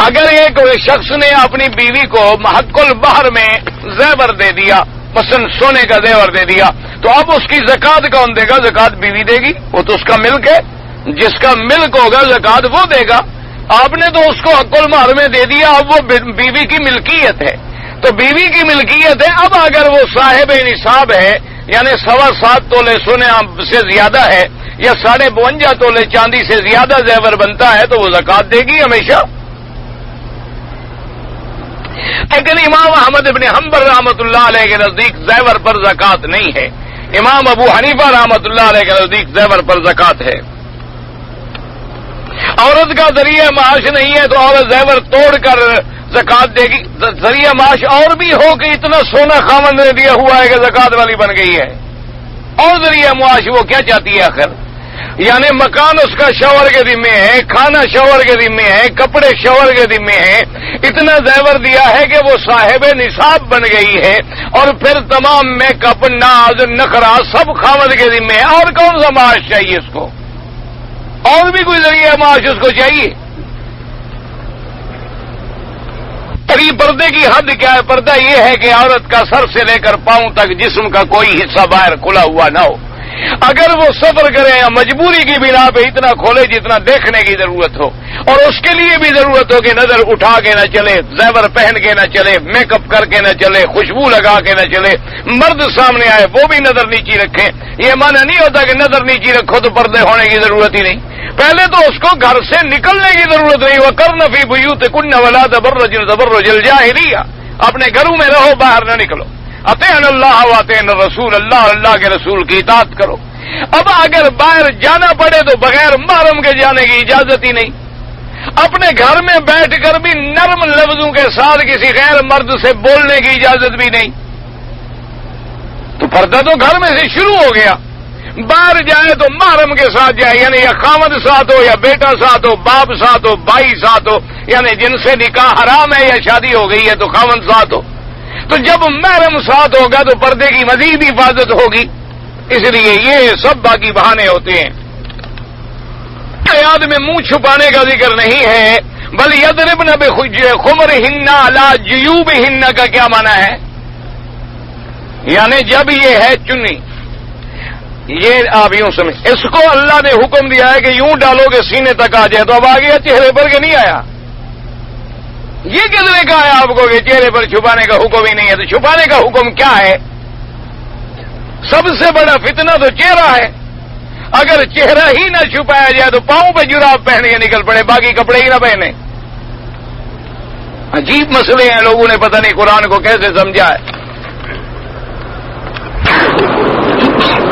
اگر ایک شخص نے اپنی بیوی کو حق البحر میں زیور دے دیا، مثلا سونے کا زیور دے دیا، تو اب اس کی زکات کون دے گا؟ زکات بیوی دے گی، وہ تو اس کا ملک ہے. جس کا ملک ہوگا زکات وہ دے گا. آپ نے تو اس کو حق المہر میں دے دیا، اب وہ بیوی کی ملکیت ہے. تو بیوی کی ملکیت ہے. اب اگر وہ صاحب نصاب ہے، یعنی 7.25 تولے سونے سے زیادہ ہے، یا 52.5 تولے چاندی سے زیادہ زیور بنتا ہے، تو وہ زکات دے گی ہمیشہ. لیکن امام احمد ابن حنبل رحمۃ اللہ علیہ کے نزدیک زیور پر زکات نہیں ہے. امام ابو حنیفہ رحمۃ اللہ علیہ کے نزدیک زیور پر زکات ہے. عورت کا ذریعہ معاش نہیں ہے تو عورت زیور توڑ کر زکات دے گی. ذریعہ معاش اور بھی ہو کہ اتنا سونا خاوند نے دیا ہوا ہے کہ زکات والی بن گئی ہے. اور ذریعہ معاش وہ کیا چاہتی ہے آخر؟ یعنی مکان اس کا شوہر کے ذمے ہے، کھانا شوہر کے ذمے ہے، کپڑے شوہر کے ذمے ہیں. اتنا زیور دیا ہے کہ وہ صاحب نصاب بن گئی ہے، اور پھر تمام میک اپ، ناز، نخرا سب خاوند کے ذمے ہے. اور کون سا معاش چاہیے اس کو؟ اور بھی کوئی ذریعہ معاش اس کو چاہیے؟ پردے کی حد کیا ہے؟ پردہ یہ ہے کہ عورت کا سر سے لے کر پاؤں تک جسم کا کوئی حصہ باہر کھلا ہوا نہ ہو. اگر وہ سفر کرے یا مجبوری کی بنا پہ اتنا کھولے جتنا دیکھنے کی ضرورت ہو، اور اس کے لیے بھی ضرورت ہو کہ نظر اٹھا کے نہ چلے، زیور پہن کے نہ چلے، میک اپ کر کے نہ چلے، خوشبو لگا کے نہ چلے، مرد سامنے آئے وہ بھی نظر نیچی رکھیں. یہ معنی نہیں ہوتا کہ نظر نیچی رکھو تو پردے ہونے کی ضرورت ہی نہیں. پہلے تو اس کو گھر سے نکلنے کی ضرورت نہیں. وَقَرْنَ فِي بُيُوتِكُنَّ وَلَا تَبَرَّجْنَ تَبَرُّجَ الْجَاهِلِيَّةِ. اپنے گھروں میں رہو، باہر نہ نکلو. اطیعوا اللہ واطیعوا الرسول، اللہ اللہ کے رسول کی اطاعت کرو. اب اگر باہر جانا پڑے تو بغیر محرم کے جانے کی اجازت ہی نہیں. اپنے گھر میں بیٹھ کر بھی نرم لفظوں کے ساتھ کسی غیر مرد سے بولنے کی اجازت بھی نہیں. تو پردہ تو گھر میں سے شروع ہو گیا. باہر جائے تو محرم کے ساتھ جائے، یعنی یا خامد ساتھ ہو، یا بیٹا ساتھ ہو، باپ ساتھ ہو، بھائی ساتھ ہو، یعنی جن سے نکاح حرام ہے یا شادی ہو گئی ہے تو خامد ساتھ ہو. تو جب محرم ساتھ ہوگا تو پردے کی مزید حفاظت ہوگی. اس لیے یہ سب باقی بہانے ہوتے ہیں. یاد میں منہ چھپانے کا ذکر نہیں ہے. بل یضربن بخمرہن علی جیوبہن کا کیا معنی ہے؟ یعنی جب یہ ہے چنی، یہ آپ یوں سمجھ، اس کو اللہ نے حکم دیا ہے کہ یوں ڈالو کہ سینے تک آ جائے، تو اب آ گیا چہرے پر کہ نہیں آیا؟ یہ کس نے کہا ہے آپ کو کہ چہرے پر چھپانے کا حکم ہی نہیں ہے؟ تو چھپانے کا حکم کیا ہے؟ سب سے بڑا فتنہ تو چہرہ ہے. اگر چہرہ ہی نہ چھپایا جائے تو پاؤں پہ جراب پہن کے نکل پڑے، باقی کپڑے ہی نہ پہنے. عجیب مسئلے ہیں، لوگوں نے پتہ نہیں قرآن کو کیسے سمجھا ہے.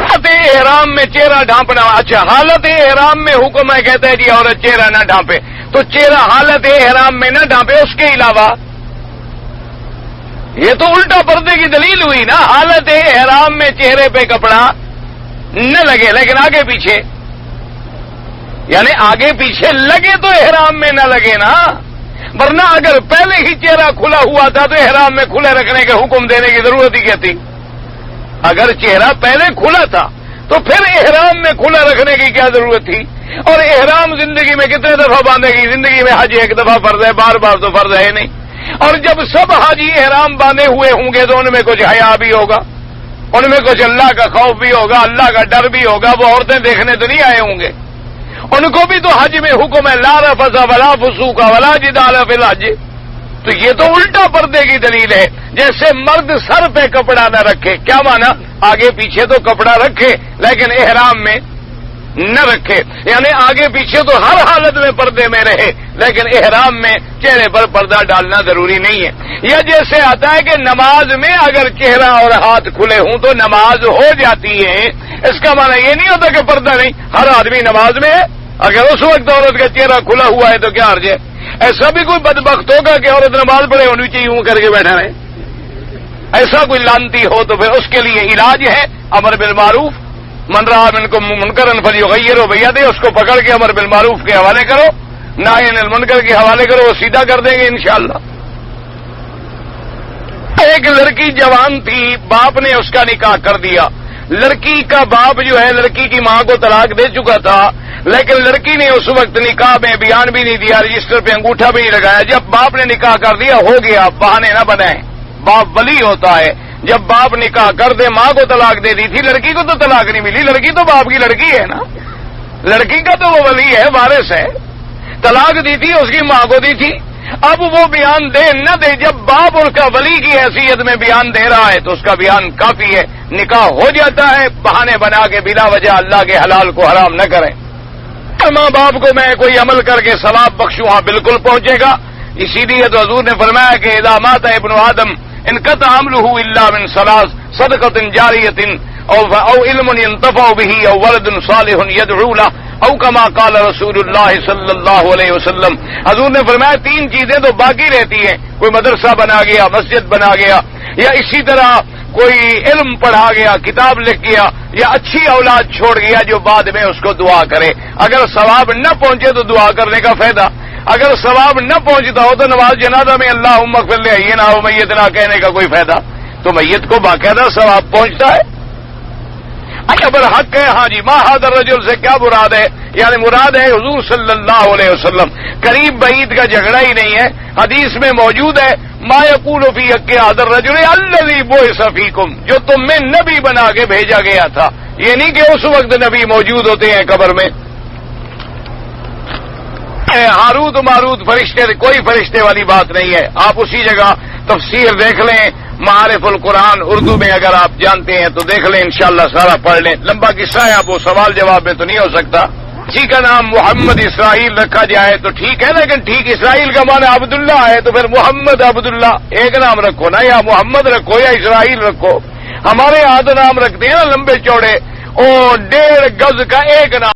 حالت احرام میں چہرہ ڈھانپنا. اچھا، حالت احرام میں حکم ہے، کہتے ہیں جی عورت چہرہ نہ ڈھانپے. تو چہرہ حالت احرام میں نہ ڈھانپے، اس کے علاوہ یہ تو الٹا پردے کی دلیل ہوئی نا. حالت احرام میں چہرے پہ کپڑا نہ لگے، لیکن آگے پیچھے، یعنی آگے پیچھے لگے تو احرام میں نہ لگے نا. ورنہ اگر پہلے ہی چہرہ کھلا ہوا تھا تو احرام میں کھلے رکھنے کا حکم دینے کی ضرورت ہی کیا تھی؟ اگر چہرہ پہلے کھلا تھا تو پھر احرام میں کھلا رکھنے کی کیا ضرورت تھی؟ اور احرام زندگی میں کتنے دفعہ باندھے گی؟ زندگی میں حج ایک دفعہ فرض ہے، بار بار تو فرض ہے نہیں. اور جب سب حاجی احرام باندھے ہوئے ہوں گے تو ان میں کچھ حیا بھی ہوگا، ان میں کچھ اللہ کا خوف بھی ہوگا، اللہ کا ڈر بھی ہوگا. وہ عورتیں دیکھنے تو نہیں آئے ہوں گے. ان کو بھی تو حج میں حکم ہے لا رفث ولا فسوق ولا جدال فی الحج. تو یہ تو الٹا پردے کی دلیل ہے. جیسے مرد سر پہ کپڑا نہ رکھے، کیا مانا؟ آگے پیچھے تو کپڑا رکھے لیکن احرام میں نہ رکھے، یعنی آگے پیچھے تو ہر حالت میں پردے میں رہے لیکن احرام میں چہرے پر پردہ ڈالنا ضروری نہیں ہے. یا جیسے آتا ہے کہ نماز میں اگر چہرہ اور ہاتھ کھلے ہوں تو نماز ہو جاتی ہے، اس کا معنی یہ نہیں ہوتا کہ پردہ نہیں، ہر آدمی نماز میں ہے. اگر اس وقت عورت کا چہرہ کھلا ہوا ہے تو کیا حرج ہے؟ ایسا بھی کوئی بدبخت ہوگا کہ عورت نماز پڑھے ہونی چاہیے یوں کر کے بیٹھا رہے؟ ایسا کوئی لانتی ہو تو پھر اس کے لیے علاج ہے امر بالمعروف. من رہا منکم منکرا فلیغیرہ بیدہ، اس کو پکڑ کے امر بالمعروف کے حوالے کرو، نہی عن المنکر کے حوالے کرو، وہ سیدھا کر دیں گے انشاءاللہ. ایک لڑکی جوان تھی، باپ نے اس کا نکاح کر دیا. لڑکی کا باپ جو ہے لڑکی کی ماں کو طلاق دے چکا تھا، لیکن لڑکی نے اس وقت نکاح میں بیان بھی نہیں دیا، رجسٹر پہ انگوٹھا بھی نہیں لگایا. جب باپ نے نکاح کر دیا ہو گیا، بہانے نہ بنائیں. باپ ولی ہوتا ہے. جب باپ نکاح کر دے، ماں کو طلاق دے دی تھی، لڑکی کو تو طلاق نہیں ملی، لڑکی تو باپ کی لڑکی ہے نا، لڑکی کا تو وہ ولی ہے، وارث ہے. طلاق دی تھی اس کی ماں کو دی تھی. اب وہ بیان دے نہ دے، جب باپ اس کا ولی کی حیثیت میں بیان دے رہا ہے تو اس کا بیان کافی ہے، نکاح ہو جاتا ہے. بہانے بنا کے بلا وجہ اللہ کے حلال کو حرام نہ کریں. ماں باپ کو میں کوئی عمل کر کے ثواب بخشوں، ہاں بالکل پہنچے گا. اسی لیے تو حضور نے فرمایا کہ اذا مات ابن آدم انقطع عمله الا من ثلاث، صدقۃ جاریۃ او علم ينتفع به او ولد صالح يدعو له او كما قال رسول اللہ صلی اللہ علیہ وسلم. حضور نے فرمایا تین چیزیں تو باقی رہتی ہیں، کوئی مدرسہ بنا گیا، مسجد بنا گیا، یا اسی طرح کوئی علم پڑھا گیا، کتاب لکھ گیا، یا اچھی اولاد چھوڑ گیا جو بعد میں اس کو دعا کرے. اگر ثواب نہ پہنچے تو دعا کرنے کا فائدہ، اگر ثواب نہ پہنچتا ہو تو نماز جنازہ میں اللہم اغفر لحینا و میتنا کہنے کا کوئی فائدہ. تو میت کو باقاعدہ ثواب پہنچتا ہے. اگر حق ہے، ہاں جی، ما ھذا الرجل سے کیا مراد ہے؟ یعنی مراد ہے حضور صلی اللہ علیہ وسلم. قریب بعید کا جھگڑا ہی نہیں ہے. حدیث میں موجود ہے ما یقول فی حق ھذا الرجل الذی بعث فیکم، جو تم میں نبی بنا کے بھیجا گیا تھا. یہ نہیں کہ اس وقت نبی موجود ہوتے ہیں قبر میں. ہاروت ماروت فرشتے، کوئی فرشتے والی بات نہیں ہے. آپ اسی جگہ تفسیر دیکھ لیں، معارف القرآن اردو میں اگر آپ جانتے ہیں تو دیکھ لیں، انشاءاللہ سارا پڑھ لیں. لمبا قصہ ہے، آپ وہ سوال جواب میں تو نہیں ہو سکتا. کسی کا نام محمد اسرائیل رکھا جائے تو ٹھیک ہے، لیکن ٹھیک اسرائیل کا معنی عبداللہ ہے تو پھر محمد عبداللہ ایک نام رکھو نا، یا محمد رکھو یا اسرائیل رکھو. ہمارے یہاں تو نام رکھتے ہیں نا لمبے چوڑے، اور 1.5 گز کا ایک نام.